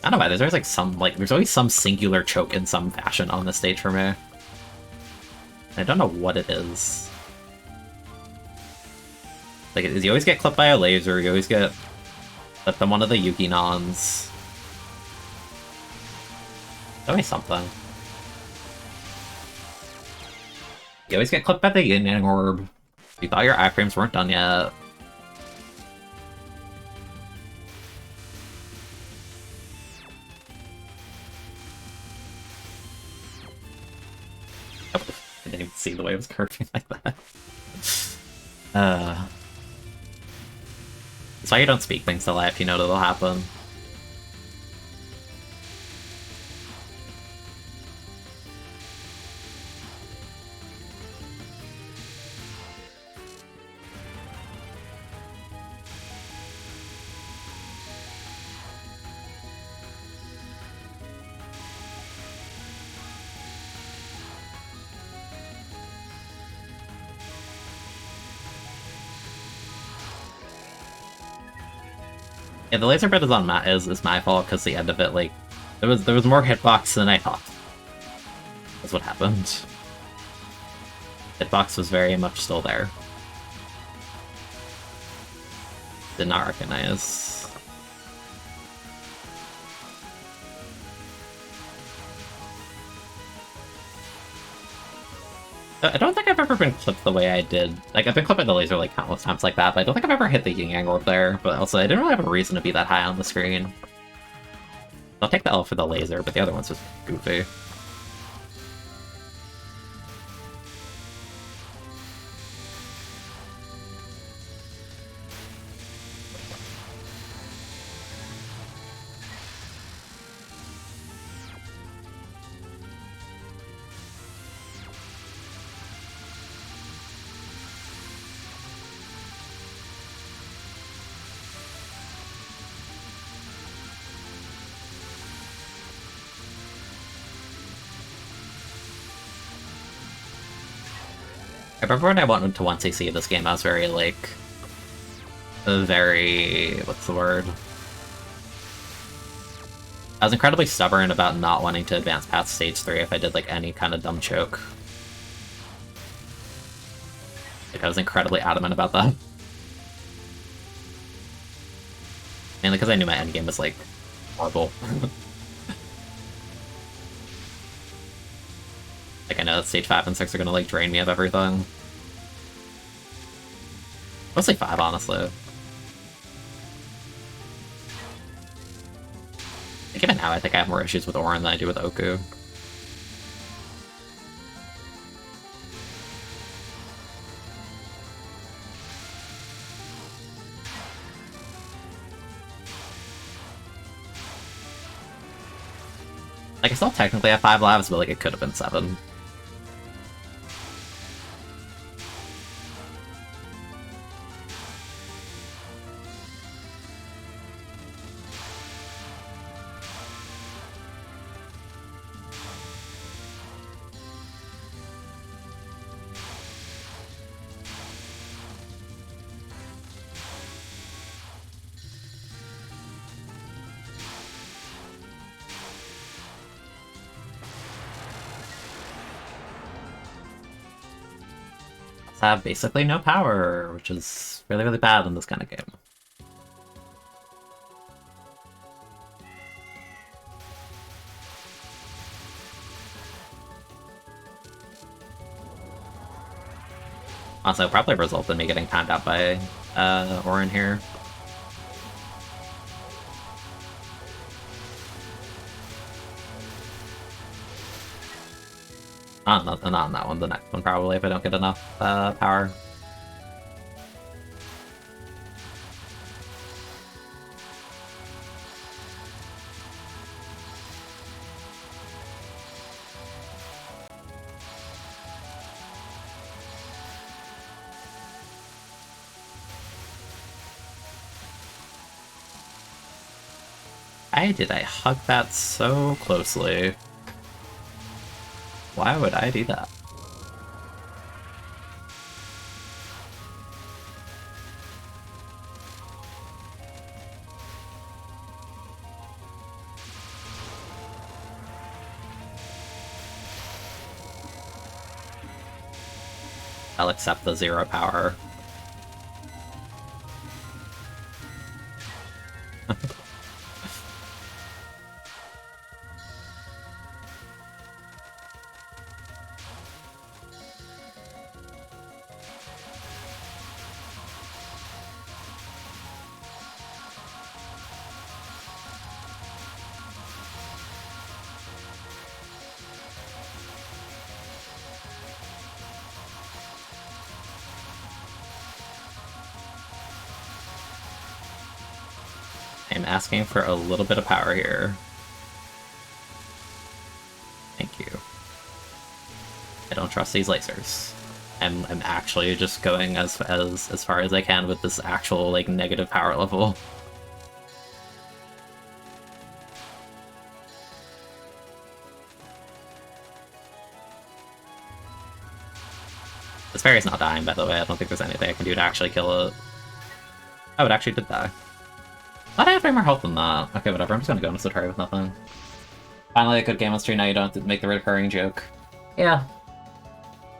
I don't know why, there's always there's always some singular choke in some fashion on this stage for me. I don't know what it is. Like, you always get clipped by a laser, you always get clipped on one of the Yuki nons. Tell me something. You always get clipped by the Yin Yang Orb. You thought your iframes weren't done yet. Oh, I didn't even see the way it was curving like that. That's why you don't speak things to life, you know that'll happen. Yeah, the laser bit is my fault because the end of it, like, there was more hitbox than I thought. That's what happened. Hitbox was very much still there. Did not recognize. I don't think I've ever been clipped the way I did. Like, I've been clipping the laser like countless times like that, but I don't think I've ever hit the Yin Yang Orb there. But also, I didn't really have a reason to be that high on the screen. I'll take the L for the laser, but the other one's just goofy. I remember when I went into 1cc this game, I was very, like... what's the word? I was incredibly stubborn about not wanting to advance past stage 3 if I did, like, any kind of dumb choke. Like, I was incredibly adamant about that. Mainly because I knew my endgame was, like, horrible. Like, I know that stage 5 and 6 are gonna, like, drain me of everything. Mostly 5, honestly. Like, even now, I think I have more issues with Auron than I do with Oku. Like, I still technically have 5 lives, but, like, it could have been 7. Have basically no power, which is really, really bad in this kind of game. Also, probably result in me getting timed out by Auron here. Not on that one, the next one probably, if I don't get enough power. Why did I hug that so closely? Why would I do that? I'll accept the 0 power. I'm asking for a little bit of power here. Thank you. I don't trust these lasers. I'm actually just going as far as I can with this actual, like, negative power level. This fairy's not dying, by the way. I don't think there's anything I can do to actually kill it. Oh, it actually did die. Thought I had way more health than that. Okay, whatever. I'm just gonna go into Subterranean with nothing. Finally, a good game on stream. Now you don't have to make the recurring joke. Yeah.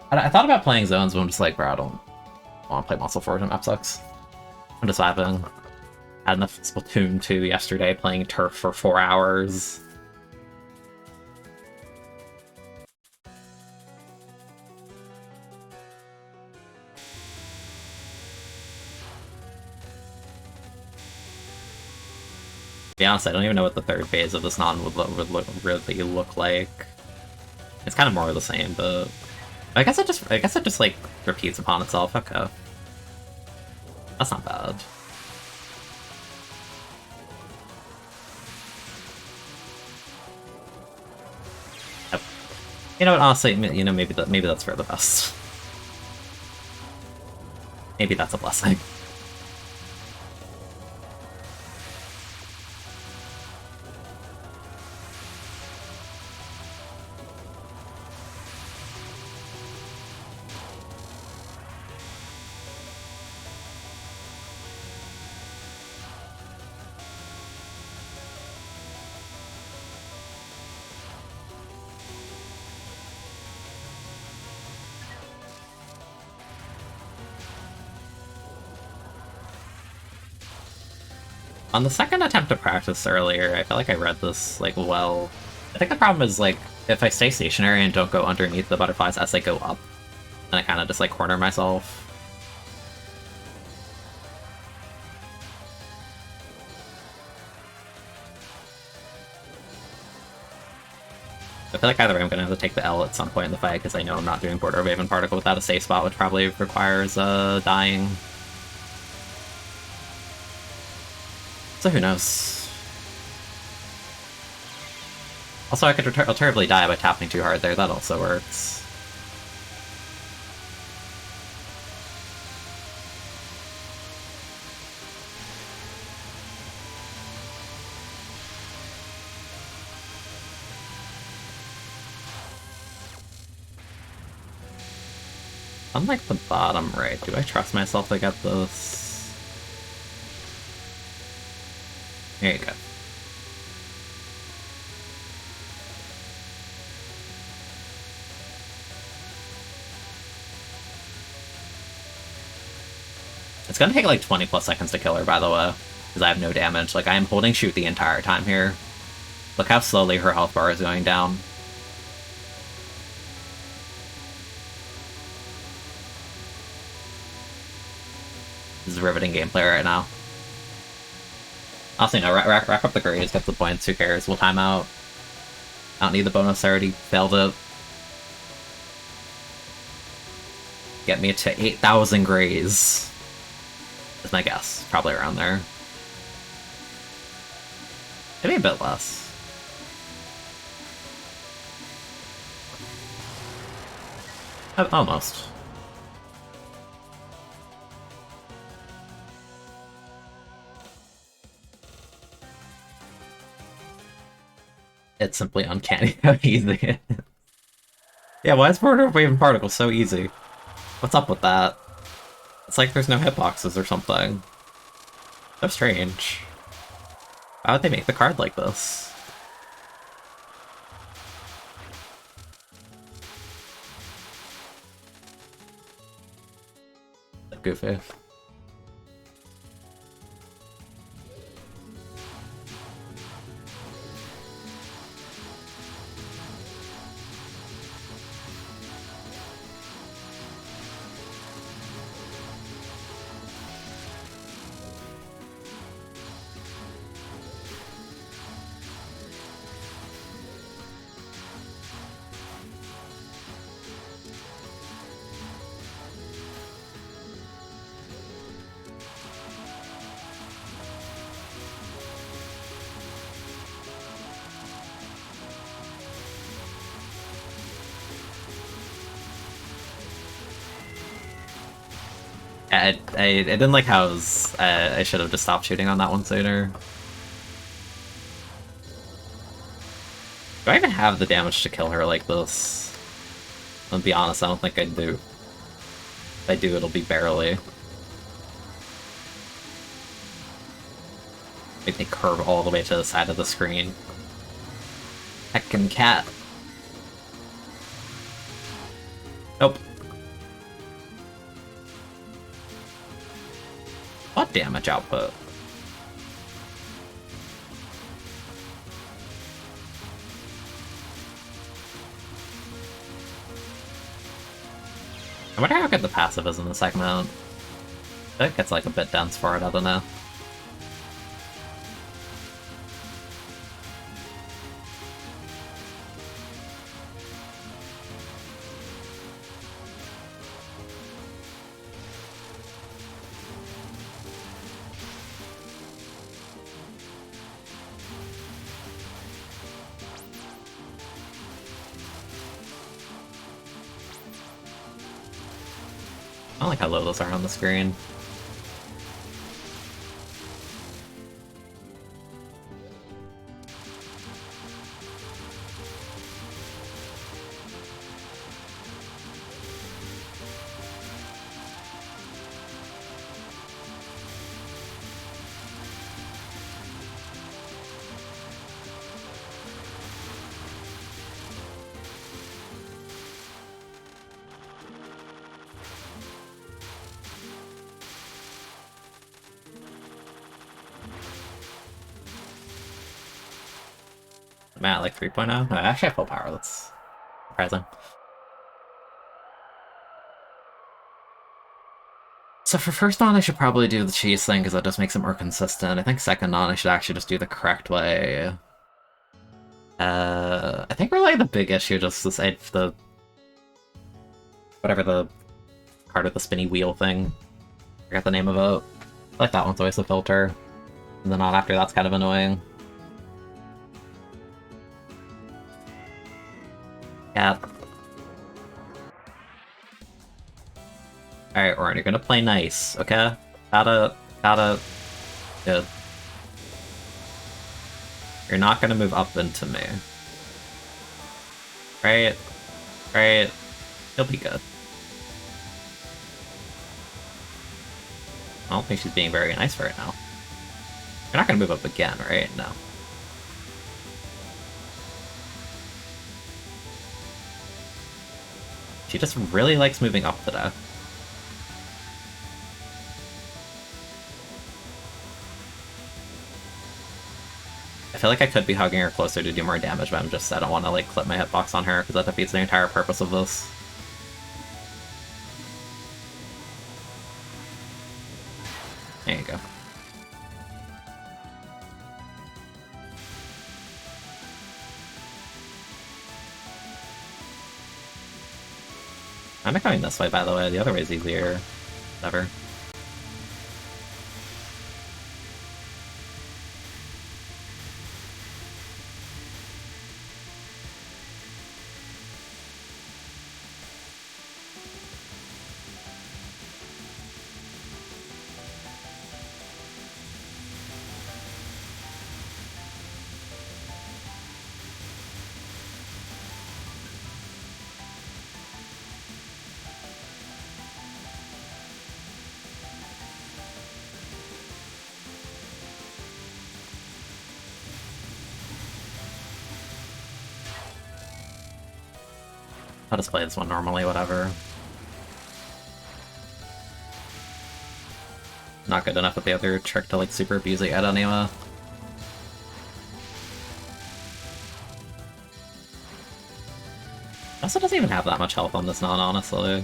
I thought about playing zones, but I'm just like, bro, I don't want to play Muscle Forge. Map sucks. I'm just vibing. Had enough Splatoon 2 yesterday playing Turf for 4 hours. To be honest, I don't even know what the third phase of this non would really look like. It's kind of more of the same, but I guess it just like repeats upon itself. Okay, that's not bad. Yep. You know what? Honestly, you know, maybe that's for the best. Maybe that's a blessing. On the second attempt to practice earlier, I feel like I read this, like, well. I think the problem is, like, if I stay stationary and don't go underneath the butterflies as they go up, then I kind of just, like, corner myself. I feel like either way I'm gonna have to take the L at some point in the fight, because I know I'm not doing Border Wave and Particle without a safe spot, which probably requires, dying. So who knows? Also, I could alternatively die by tapping too hard there, that also works. Unlike the bottom right, do I trust myself to get this? There you go. It's gonna take like 20 plus seconds to kill her, by the way, because I have no damage. Like, I am holding shoot the entire time here. Look how slowly her health bar is going down. This is riveting gameplay right now. Honestly, no, rack up the grades, get the points, who cares? We'll time out. I don't need the bonus, I already failed it. Get me to 8,000 grays. Is my guess. Probably around there. Maybe a bit less. Almost. It's simply uncanny how easy it is. Yeah, why is border wave and particle so easy? What's up with that? It's like there's no hitboxes or something. So strange. Why would they make the card like this? Goofy. I didn't like how I should have just stopped shooting on that one sooner. Do I even have the damage to kill her like this? I'll be honest, I don't think I do. If I do, it'll be barely. Make me curve all the way to the side of the screen. Heckin' cat. Nope. What damage output? I wonder how good the passive is in the segment. I think it's like a bit dense for it, I don't know. I don't like how low those are on the screen. I'm at like 3.0? No, I actually have full power, that's surprising. So for first on, I should probably do the cheese thing, because that just makes it more consistent. I think second on, I should actually just do the correct way. I think really the big issue just is the... whatever the card with the spinny wheel thing. I forgot the name of it. I like that one's always a filter. And then on after that's kind of annoying. Yeah. Alright, Orin, you're gonna play nice, okay? Gotta... Good. You're not gonna move up into me. Right? Right? You'll be good. I don't think she's being very nice right now. You're not gonna move up again, right? No. She just really likes moving up today. I feel like I could be hugging her closer to do more damage, but I don't want to like clip my hitbox on her, because that defeats the entire purpose of this. There you go. I'm not going this way, by the way. The other way is easier. Whatever. I'll just play this one normally, whatever. Not good enough with the other trick to like super abuse it yet anyway. Also doesn't even have that much health on this non, honestly.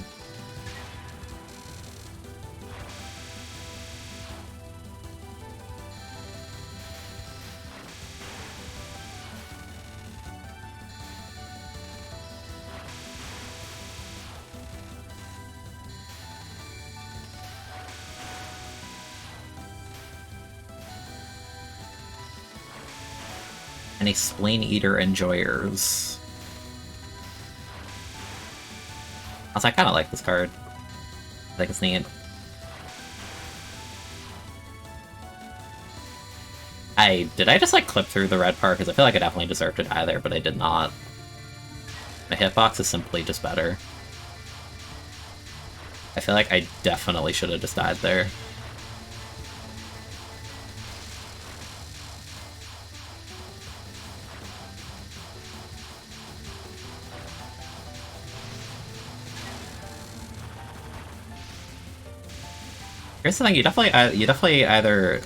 Any Spleen Eater enjoyers? Also, I kind of like this card. I think it's neat. Did I just like clip through the red part? Because I feel like I definitely deserved to die there, but I did not. My hitbox is simply just better. I feel like I definitely should have just died there. Here's the thing, you definitely either...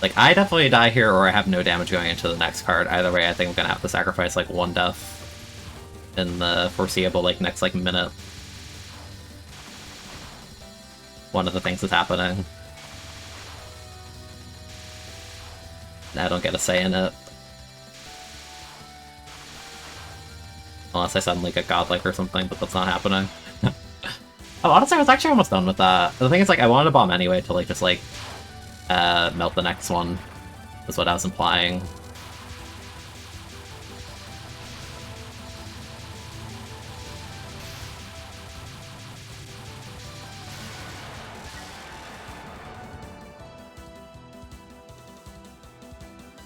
Like, I definitely die here, or I have no damage going into the next card. Either way, I think I'm gonna have to sacrifice, like, one death in the foreseeable, like, next, like, minute. One of the things is happening. And I don't get a say in it. Unless I suddenly get godlike or something, but that's not happening. Oh, honestly, I was actually almost done with that. The thing is, like, I wanted to bomb anyway to, like, just, like, melt the next one, is what I was implying.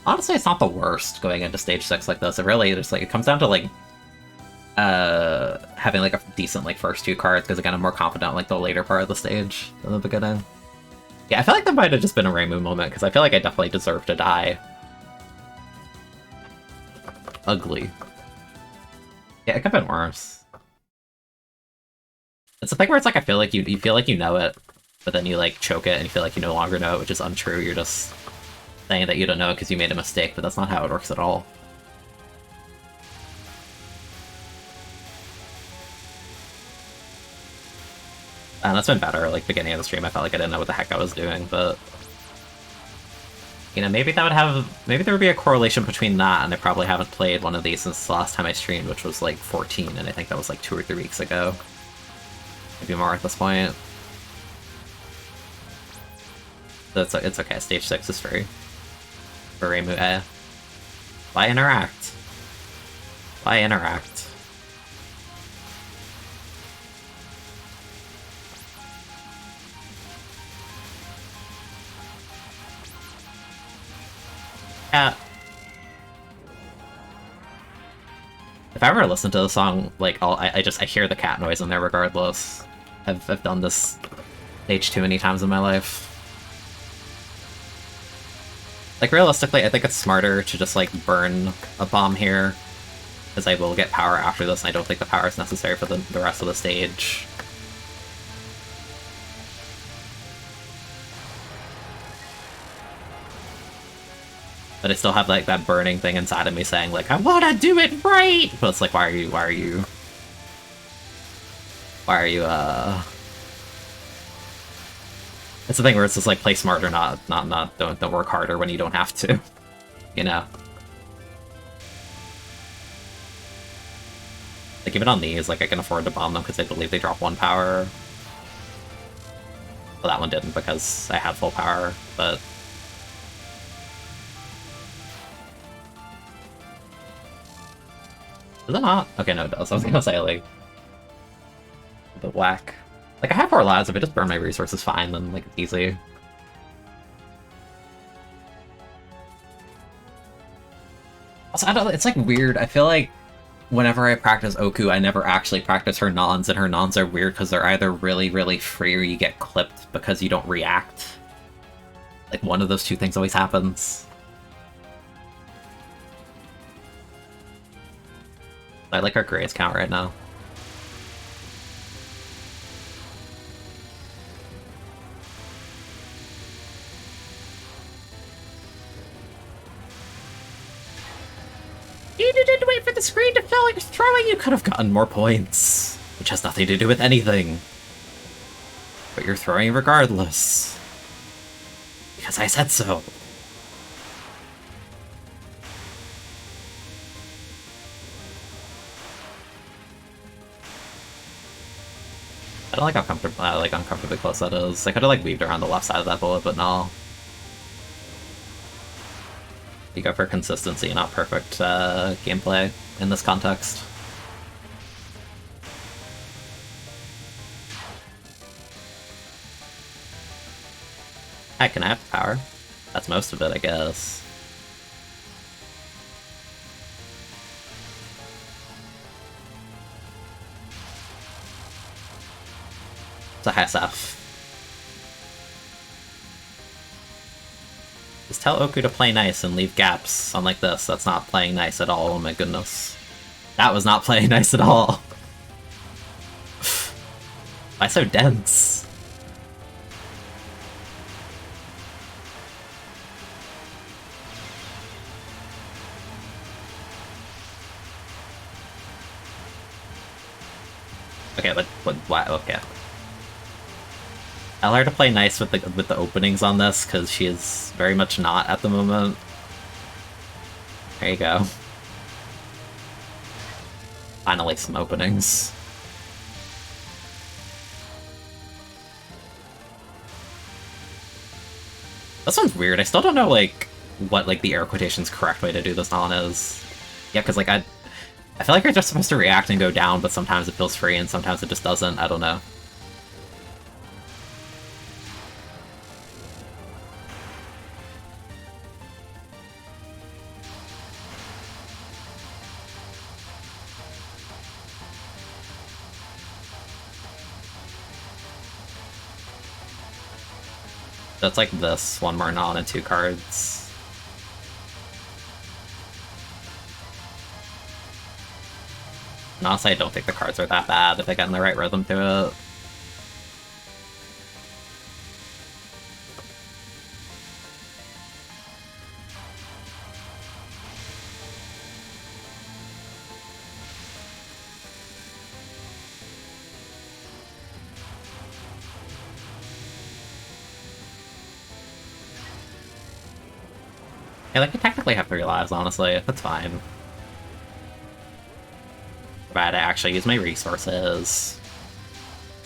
Honestly, it's not the worst going into stage 6 like this. It really just, like, it comes down to, like, having, like, a decent, like, first two cards, because, again, I'm more confident in, like, the later part of the stage than the beginning. Yeah, I feel like that might have just been a Reimu moment, because I feel like I definitely deserve to die. Ugly. Yeah, it could have been worse. It's a thing where it's like, I feel like you feel like you know it, but then you, like, choke it, and you feel like you no longer know it, which is untrue. You're just saying that you don't know it because you made a mistake, but that's not how it works at all. And that's been better, like, beginning of the stream, I felt like I didn't know what the heck I was doing, but... You know, maybe that would have... Maybe there would be a correlation between that, and I probably haven't played one of these since the last time I streamed, which was, like, 14, and I think that was, like, 2 or 3 weeks ago. Maybe more at this point. So it's okay, stage 6 is free. For Reimu A. Why interact? Why interact? Yeah. If I ever listen to the song, like, I hear the cat noise in there regardless. I've done this stage too many times in my life. Like, realistically, I think it's smarter to just, like, burn a bomb here, because I will get power after this, and I don't think the power is necessary for the rest of the stage. But I still have, like, that burning thing inside of me saying, like, I wanna do it right! But it's like, why are you... It's the thing where it's just like, play smarter, don't work harder when you don't have to. You know? Like, even on these, like, I can afford to bomb them because I believe they drop 1 power. Well, that one didn't because I had full power, but... Does it not? Okay, no, it does. I was gonna say, like... a bit whack. Like, I have 4 lives, if I just burn my resources fine, then, like, it's easy. Also, I don't, it's, like, weird. I feel like whenever I practice Oku, I never actually practice her nons, and her nons are weird because they're either really, really free or you get clipped because you don't react. Like, one of those two things always happens. I like our grades count right now. You didn't wait for the screen to fill your throwing, you could have gotten more points. Which has nothing to do with anything. But you're throwing regardless. Because I said so. I don't like how uncomfortably close that is. I could have like weaved around the left side of that bullet, but no. You go for consistency, not perfect gameplay in this context. Heck, can I have power? That's most of it, I guess. It's a high SF. Just tell Oku to play nice and leave gaps. Unlike this, that's not playing nice at all, oh my goodness. That was not playing nice at all. Why so dense? Okay, but why? Okay. Tell her to play nice with the openings on this, because she is very much not at the moment. There you go. Finally, some openings. This one's weird. I still don't know like what like the air quotations correct way to do this on is. Yeah, because like I feel like you're just supposed to react and go down, but sometimes it feels free and sometimes it just doesn't. I don't know. That's like this, one more non and 2 cards. And honestly, I don't think the cards are that bad if I get in the right rhythm to it. Yeah, like, I technically have 3 lives, honestly. That's fine. But I actually use my resources.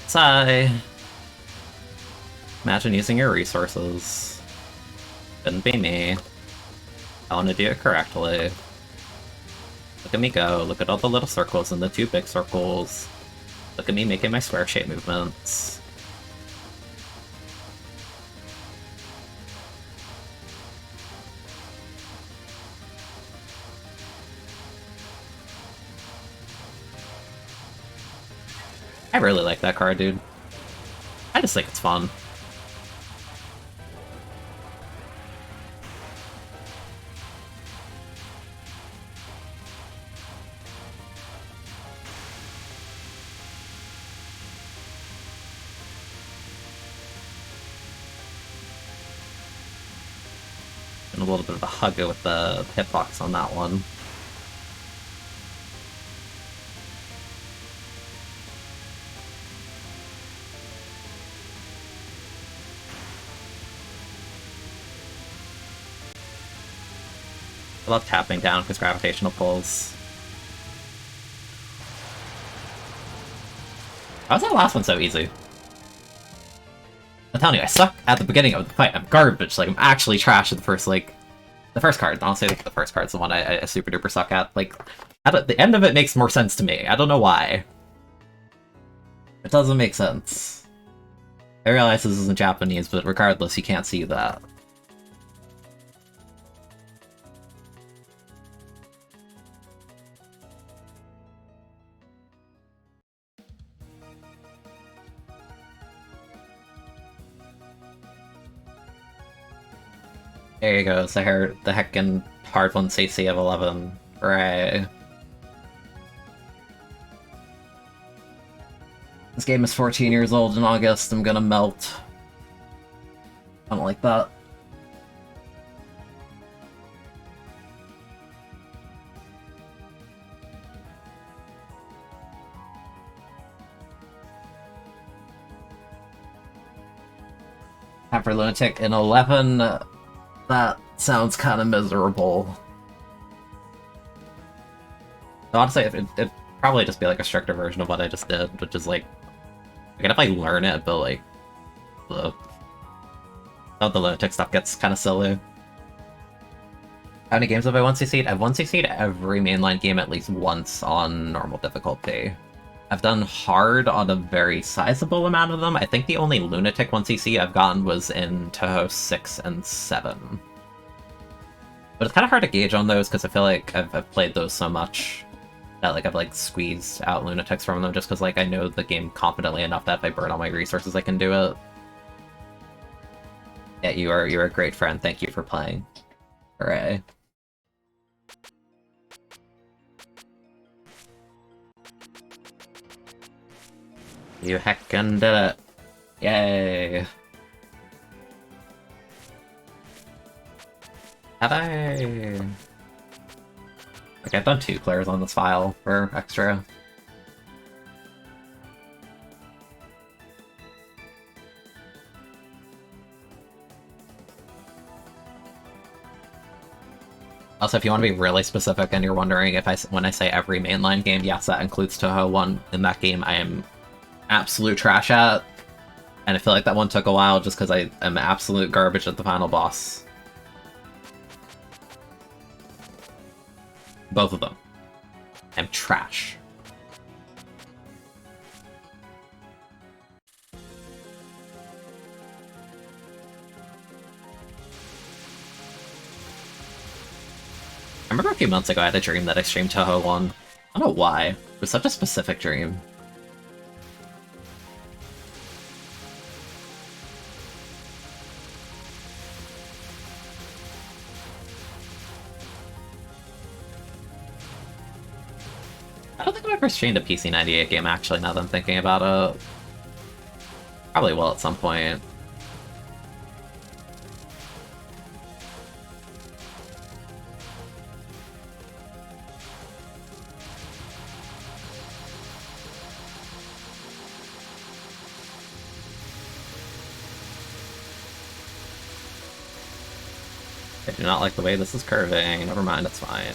Sigh. Imagine using your resources. Couldn't be me. I want to do it correctly. Look at me go. Look at all the little circles and the 2 big circles. Look at me making my square shape movements. I really like that card, dude. I just think it's fun. And a little bit of a hugger with the hitbox on that one. I love tapping down because gravitational pulls. How was that last one so easy? I'm telling you, I suck at the beginning of the fight. I'm garbage. Like, I'm actually trash at the first, like... The first card. Honestly, like, the first card's the one I super duper suck at. Like, at the end of it makes more sense to me. I don't know why. It doesn't make sense. I realize this isn't Japanese, but regardless, you can't see that. There you go, the heckin' hard one CC of 11. Hooray. This game is 14 years old in August. I'm gonna melt. I don't like that. After Lunatic in 11, that sounds kind of miserable. So honestly, it'd probably just be like a stricter version of what I just did, which is like, I can definitely learn it, but like, the Lunatic stuff gets kind of silly. How many games have I 1cc'd? I've 1cc'd every mainline game at least once on normal difficulty. I've done hard on a very sizable amount of them. I think the only Lunatic 1cc I've gotten was in Touhou 6 and 7. But it's kind of hard to gauge on those because I feel like I've played those so much that like I've like squeezed out Lunatics from them just because like I know the game confidently enough that if I burn all my resources I can do it. Yeah, you're a great friend. Thank you for playing. Hooray. You heckin' did it. Yay. Have I... Like, I've done 2 clears on this file for extra. Also, if you want to be really specific and you're wondering if when I say every mainline game, yes, that includes Touhou 1. In that game, I am absolute trash at, and I feel like that one took a while just because I am absolute garbage at the final boss. Both of them. I'm trash. I remember a few months ago I had a dream that I streamed Touhou 1. I don't know why. It was such a specific dream. I don't think I've ever streamed a PC98 game, actually, now that I'm thinking about it. Probably will at some point. I do not like the way this is curving. Never mind, it's fine.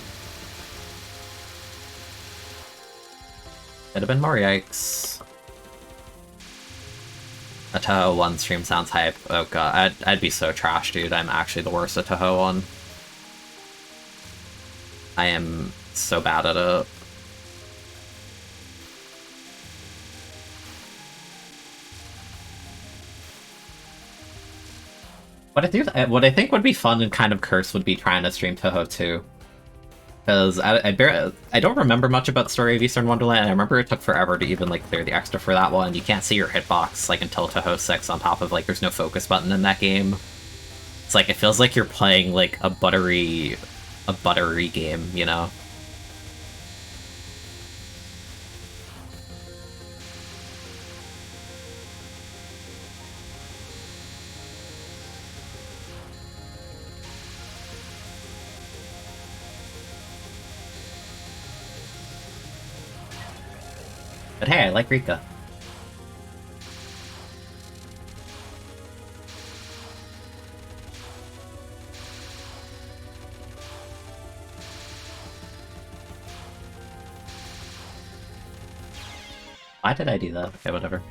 Could have been more yikes. A Touhou 1 stream sounds hype. Oh god, I'd be so trash, dude. I'm actually the worst at Touhou 1. I am so bad at it. What I think would be fun and kind of cursed would be trying to stream Touhou 2. Because I don't remember much about the story of Eastern Wonderland, and I remember it took forever to even, like, clear the extra for that one. You can't see your hitbox, like, until Touhou 6 on top of, like, there's no focus button in that game. It's like, it feels like you're playing, like, a buttery game, you know? But hey, I like Rika. Why did I do that? Okay, whatever.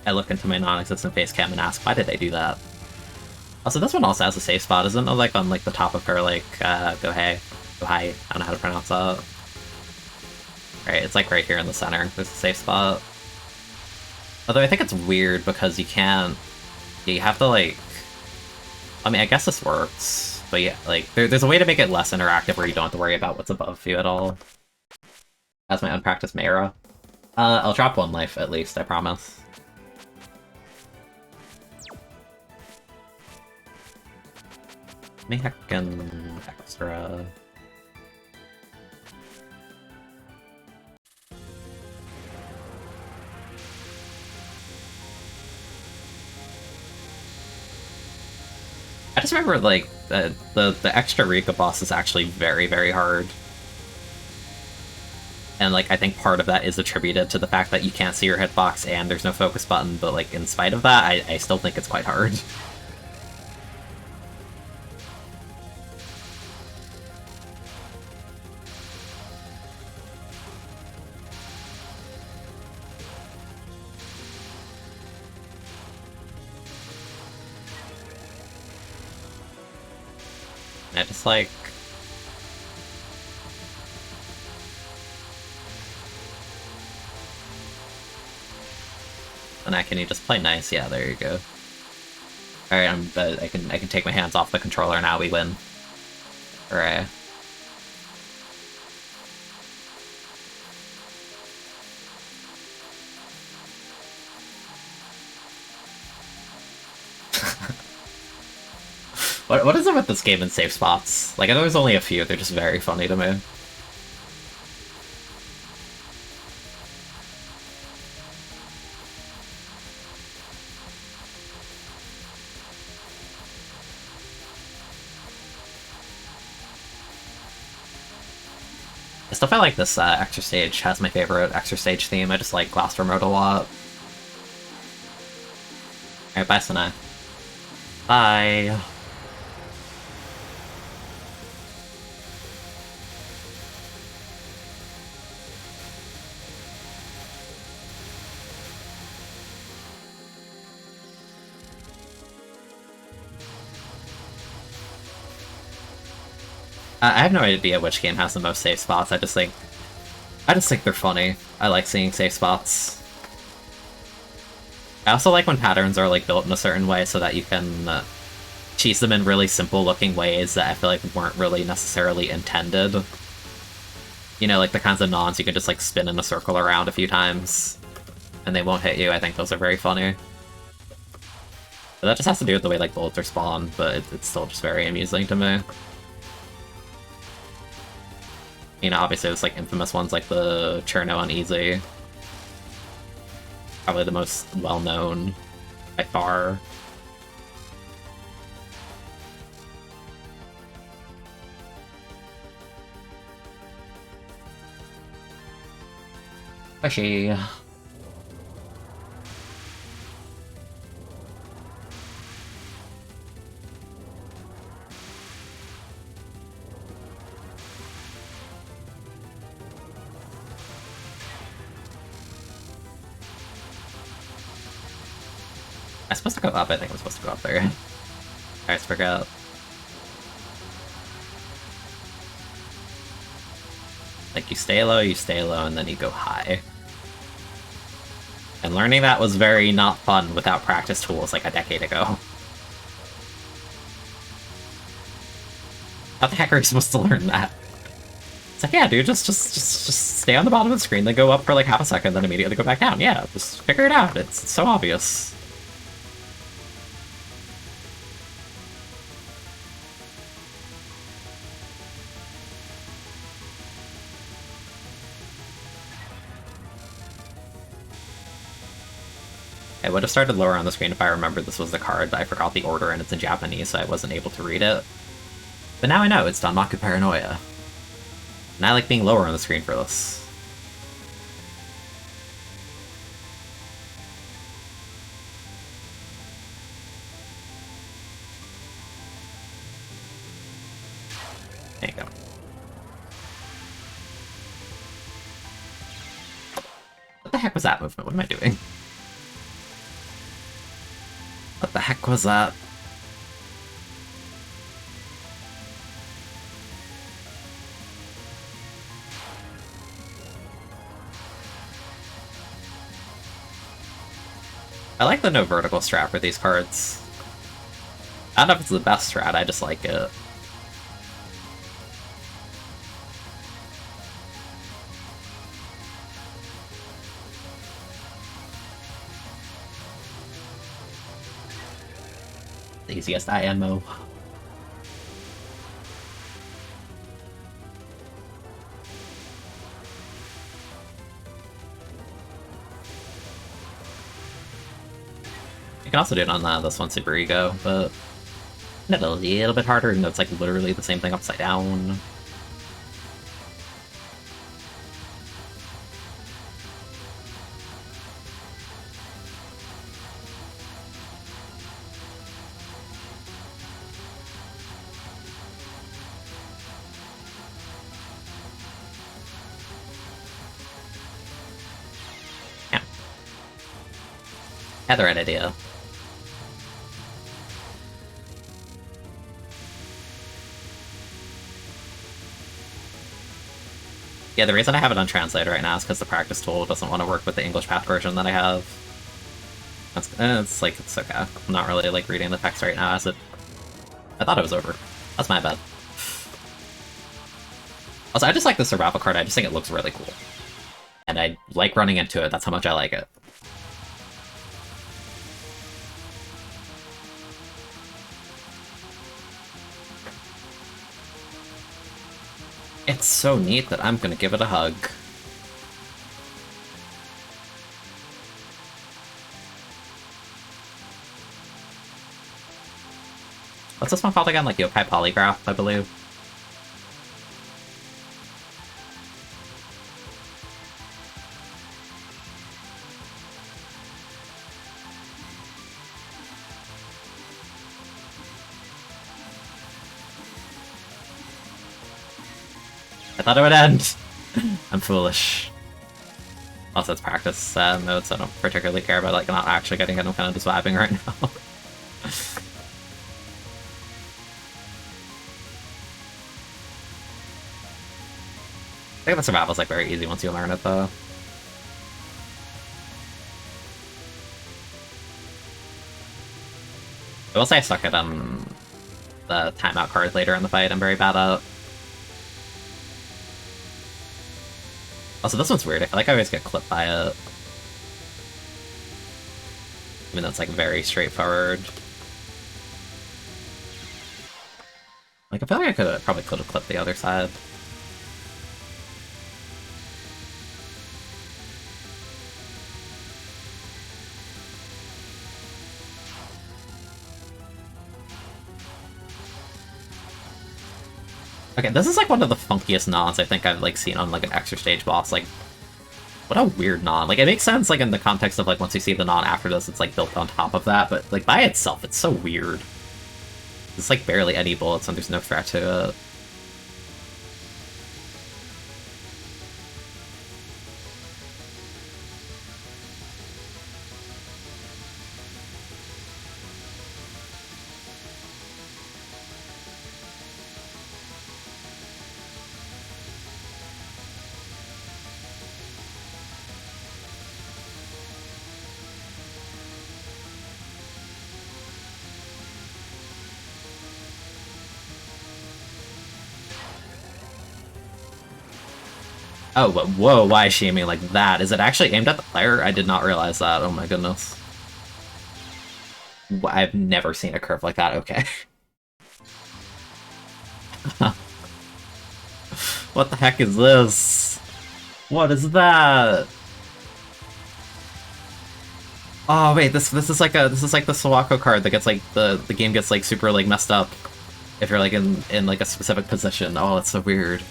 I look into my non-existent face cam and ask, why did I do that? Also, this one also has a safe spot, isn't it? Like, on, like, the top of her, like, go hi. I don't know how to pronounce that. Right, it's, like, right here in the center. There's a safe spot. Although I think it's weird because you can't... You have to, like... I mean, I guess this works. But yeah, like, there's a way to make it less interactive where you don't have to worry about what's above you at all. That's my unpracticed Mayra. I'll drop 1 life, at least, I promise. Me heckin' extra... I just remember, like, the extra Rika boss is actually very, very hard. And, like, I think part of that is attributed to the fact that you can't see your hitbox and there's no focus button, but, like, in spite of that, I still think it's quite hard. I just, like... And can you just play nice? Yeah, there you go. Alright, I can take my hands off the controller now, we win. Hooray. What is it with this game and safe spots? Like, I know there's only a few, they're just very funny to me. I still feel like this extra stage has my favorite extra stage theme. I just like Glass Remote a lot. Alright, bye, Sanai. Bye. I have no idea which game has the most safe spots. I just think they're funny. I like seeing safe spots. I also like when patterns are like built in a certain way so that you can cheese them in really simple looking ways that I feel like weren't really necessarily intended. You know, like the kinds of nons you can just like spin in a circle around a few times and they won't hit you. I think those are very funny. But that just has to do with the way like bullets are spawned, but it's still just very amusing to me. You know, obviously there's like infamous ones like the Cherno on Easy. Probably the most well-known by far. Fishy. I'm supposed to go up? I think I'm supposed to go up there. I always forgot. Like, you stay low, and then you go high. And learning that was very not fun without practice tools like a decade ago. How the heck are you supposed to learn that? It's like, yeah, dude, just stay on the bottom of the screen, then go up for like half a second, then immediately go back down. Yeah, just figure it out. It's so obvious. I would have started lower on the screen if I remembered this was the card, but I forgot the order and it's in Japanese, so I wasn't able to read it. But now I know, it's Danmaku Paranoia. And I like being lower on the screen for this. There you go. What the heck was that movement? What am I doing? What the heck was that? I like the no vertical strat for these cards. I don't know if it's the best strat, I just like it. The easiest IMO. You can also do it on this one Super Ego, but And a little bit harder, and it's like literally the same thing upside down. Yeah. Had the right idea. Yeah, the reason I have it untranslated right now is because the practice tool doesn't want to work with the English path version that I have. It's like, it's okay. I'm not really like reading the text right now as it... I thought it was over. That's my bad. Also, I just like the survival card, I just think it looks really cool. And I like running into it, that's how much I like it. It's so neat that I'm gonna give it a hug. What's this one called again? Like Yokai Polygraph, I believe. I thought it would end! I'm foolish. Also, it's practice mode, so I don't particularly care about like not actually getting it. I'm kind of just vibing right now. I think the survival's like very easy once you learn it, though. I will say I suck at the timeout card later in the fight. I'm very bad at. Also, this one's weird. I feel like I always get clipped by it. I mean, that's like very straightforward. Like, I feel like I probably could have clipped the other side. Okay, this is like one of the funkiest nods I think I've like seen on like an extra stage boss. Like, what a weird nod. Like, it makes sense like in the context of like once you see the nod after this, it's like built on top of that, but like by itself, it's so weird. It's like barely any bullets and there's no threat to it. Oh, but whoa, why is she aiming like that? Is it actually aimed at the player? I did not realize that. Oh my goodness. I've never seen a curve like that. Okay. What the heck is this? What is that? Oh wait, this is like the Sawako card that gets like the game gets like super like messed up if you're like in like a specific position. Oh, it's so weird.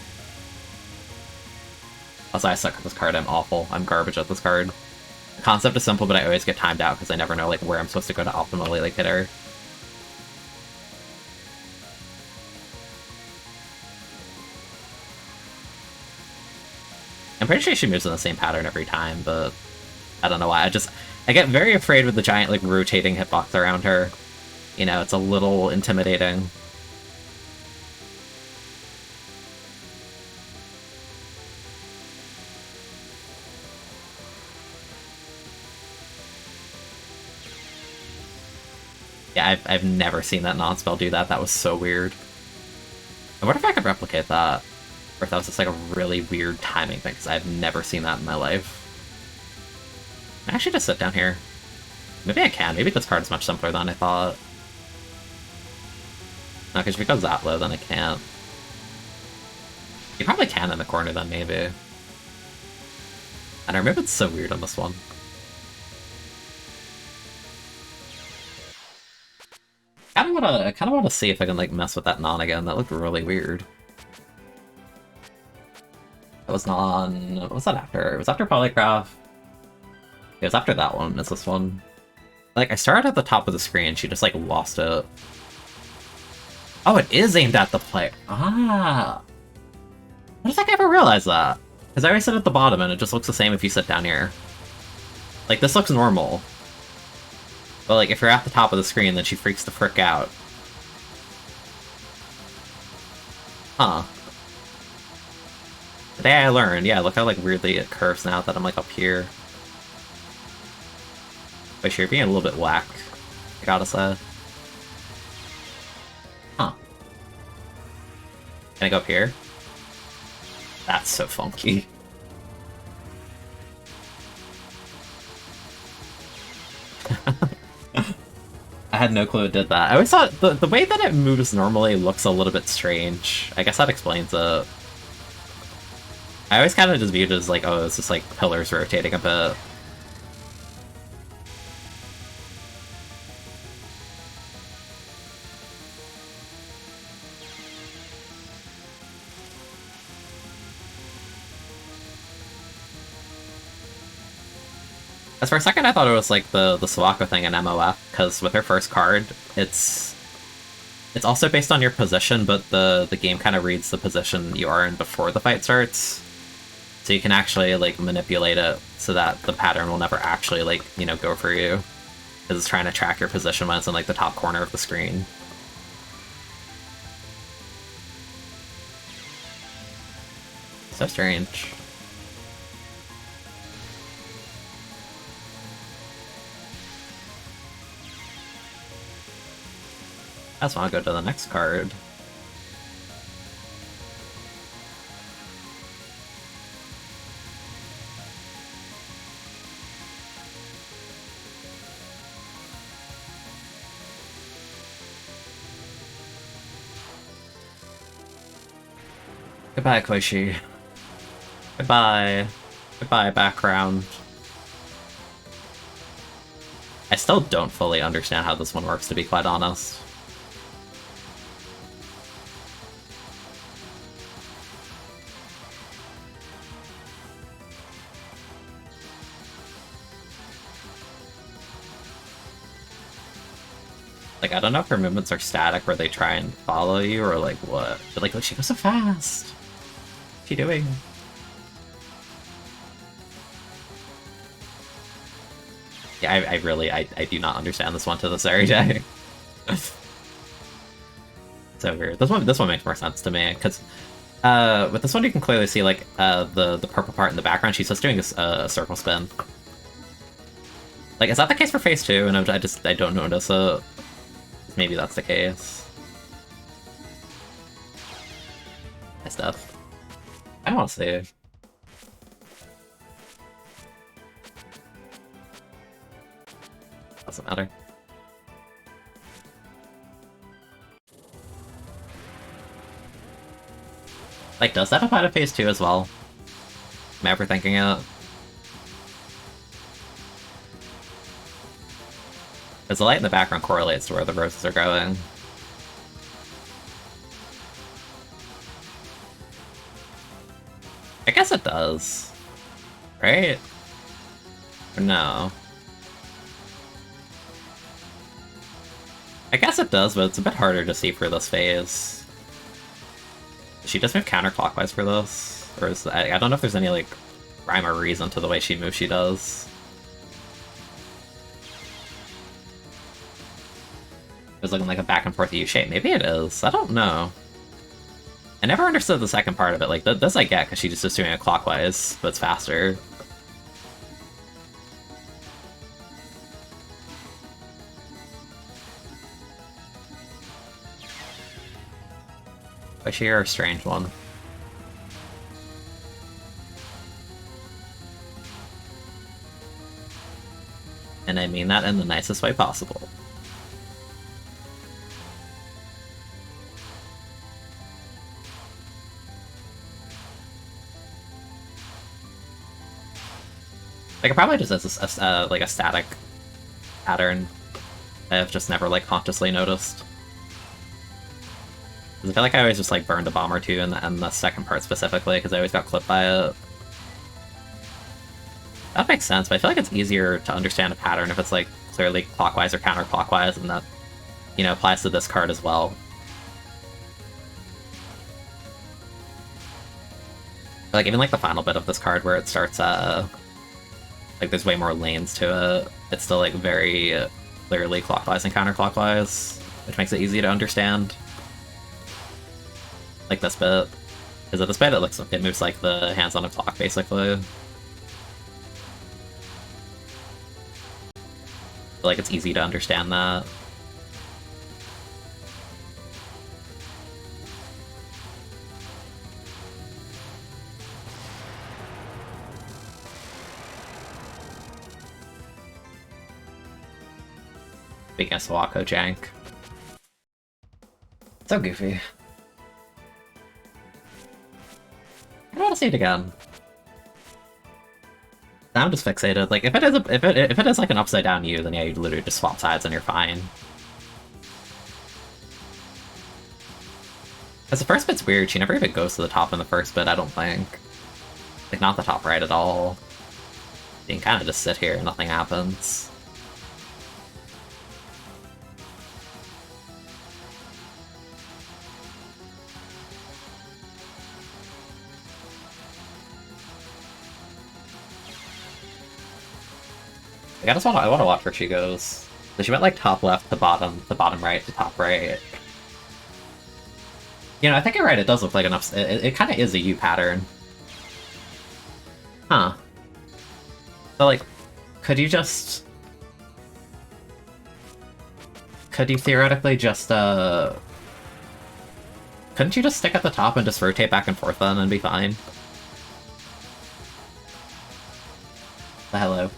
Also, I suck at this card. I'm awful. I'm garbage at this card. The concept is simple, but I always get timed out because I never know like where I'm supposed to go to optimally like hit her. I'm pretty sure she moves in the same pattern every time, but I don't know why. I get very afraid with the giant like rotating hitbox around her. You know, it's a little intimidating. Yeah, I've never seen that non-spell do that. That was so weird. I wonder if I could replicate that. Or if that was just like a really weird timing thing, because I've never seen that in my life. I actually just sit down here. Maybe I can. Maybe this card is much simpler than I thought. No, because if it goes that low, then I can't. You probably can in the corner then, maybe. And our movement's so weird on this one. Kinda wanna see if I can like mess with that non again. That looked really weird. That was non. What was that after? It was after Polygraph. It was after that one. It's this one. Like I started at the top of the screen. She just like lost it. Oh, it is aimed at the player. Ah. I don't think I ever realized that. Because I always sit at the bottom and it just looks the same if you sit down here. Like, this looks normal. But, like, if you're at the top of the screen, then she freaks the frick out. Huh. Today I learned. Yeah, look how, like, weirdly it curves now that I'm, like, up here. But you're being a little bit whack, I gotta say. Huh. Can I go up here? That's so funky. I had no clue it did that. I always thought the way that it moves normally looks a little bit strange. I guess that explains it. I always kind of just viewed it as like, oh, it's just like pillars rotating a bit. As for a second, I thought it was like the Sawako thing in MOF, because with her first card, it's also based on your position, but the game kind of reads the position you are in before the fight starts. So you can actually like manipulate it so that the pattern will never actually like, you know, go for you. Because it's trying to track your position when it's in like the top corner of the screen. So strange. I just want to go to the next card. Goodbye, Koishi. Goodbye. Goodbye, background. I still don't fully understand how this one works, to be quite honest. Like, I don't know if her movements are static where they try and follow you or like what. But like, look, she goes so fast. What's she doing? Yeah, I really, I do not understand this one to this very day. So weird. This one makes more sense to me, because with this one you can clearly see like the purple part in the background. She's just doing a circle spin. Like, is that the case for phase 2? And I don't notice it. Maybe that's the case. Nice stuff. I want to see. Doesn't matter. Like, does that apply to phase 2 as well? Am I overthinking it? Because the light in the background correlates to where the roses are going. I guess it does. Right? Or no? I guess it does, but it's a bit harder to see for this phase. Does she just move counterclockwise for this? Or is I don't know if there's any, like, rhyme or reason to the way she moves she does. It's looking like a back and forth U shape. Maybe it is. I don't know. I never understood the second part of it. Like, this I get, because she's just doing it clockwise, but it's faster. But you're a strange one. And I mean that in the nicest way possible. Like, it probably just is like a static pattern I've just never, like, consciously noticed. 'Cause I feel like I always just like burned a bomb or two in the second part specifically, because I always got clipped by it. That makes sense, but I feel like it's easier to understand a pattern if it's like clearly clockwise or counterclockwise, and that, you know, applies to this card as well. Like, even like the final bit of this card where it starts, like there's way more lanes to it, it's still like very clearly clockwise and counterclockwise, which makes it easy to understand. Like this bit. Because at this bit it moves like the hands on a clock, basically. Like, it's easy to understand that. Big Wako jank. So goofy. I don't want to see it again. I'm just fixated. Like, if it is like an upside down U, then yeah, you literally just swap sides and you're fine. Because the first bit's weird. She never even goes to the top in the first bit, I don't think. Like, not the top right at all. You can kind of just sit here and nothing happens. Like, I want to watch where she goes. So she went like top left to bottom right to top right. You know, I think you're right. It does look like an it kind of is a U pattern. Huh. So like, could you theoretically just couldn't you just stick at the top and just rotate back and forth then and be fine? Hello.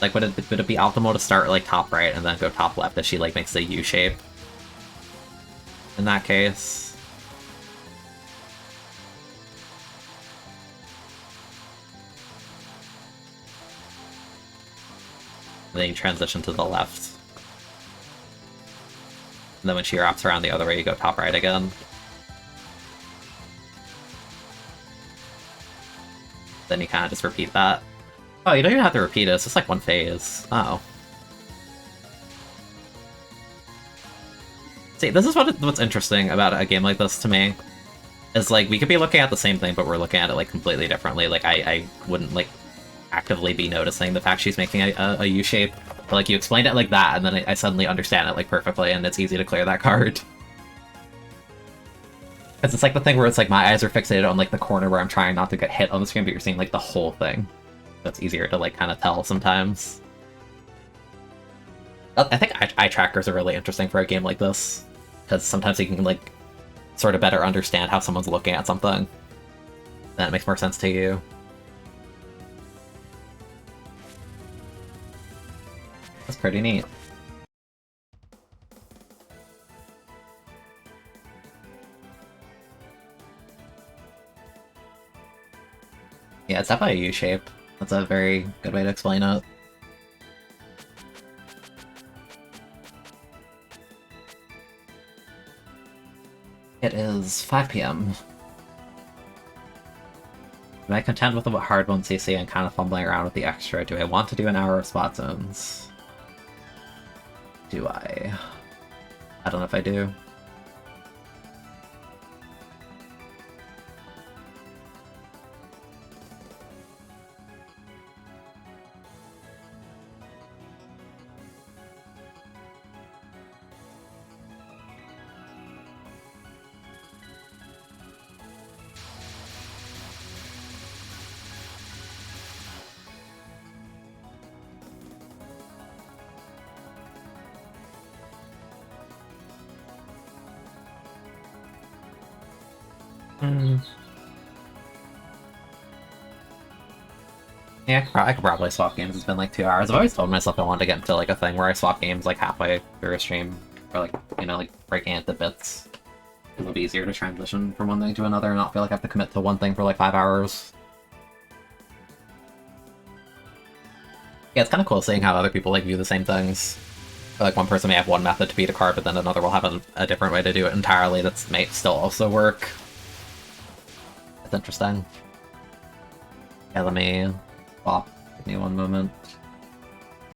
Like, would it be optimal to start, like, top right and then go top left if she, like, makes the U shape? In that case. And then you transition to the left. And then when she wraps around the other way, you go top right again. Then you kind of just repeat that. Oh, you don't even have to repeat it, it's just like one phase. Oh. See, this is what's interesting about a game like this to me. Is like, we could be looking at the same thing, but we're looking at it like completely differently. Like, I wouldn't like actively be noticing the fact she's making a U shape. But like, you explained it like that, and then I suddenly understand it like perfectly, and it's easy to clear that card. Because it's like the thing where it's like my eyes are fixated on like the corner where I'm trying not to get hit on the screen, but you're seeing like the whole thing. That's easier to like kind of tell sometimes. I think eye trackers are really interesting for a game like this, because sometimes you can like sort of better understand how someone's looking at something. Then it makes more sense to you. That's pretty neat. Yeah, it's definitely a U shape. That's a very good way to explain it. It is 5 PM. Am I content with a hard 1cc and kind of fumbling around with the extra? Do I want to do an hour of spot zones? Do I? I don't know if I do. Yeah, I could probably swap games. It's been like 2 hours. I've always told myself I wanted to get into like a thing where I swap games like halfway through a stream, or like, you know, like breaking it to bits. It'll be easier to transition from one thing to another and not feel like I have to commit to one thing for like 5 hours. Yeah, it's kind of cool seeing how other people like view the same things. Or, like one person may have one method to beat a card, but then another will have a different way to do it entirely that may still also work. It's interesting. Yeah, let me swap. Give me one moment.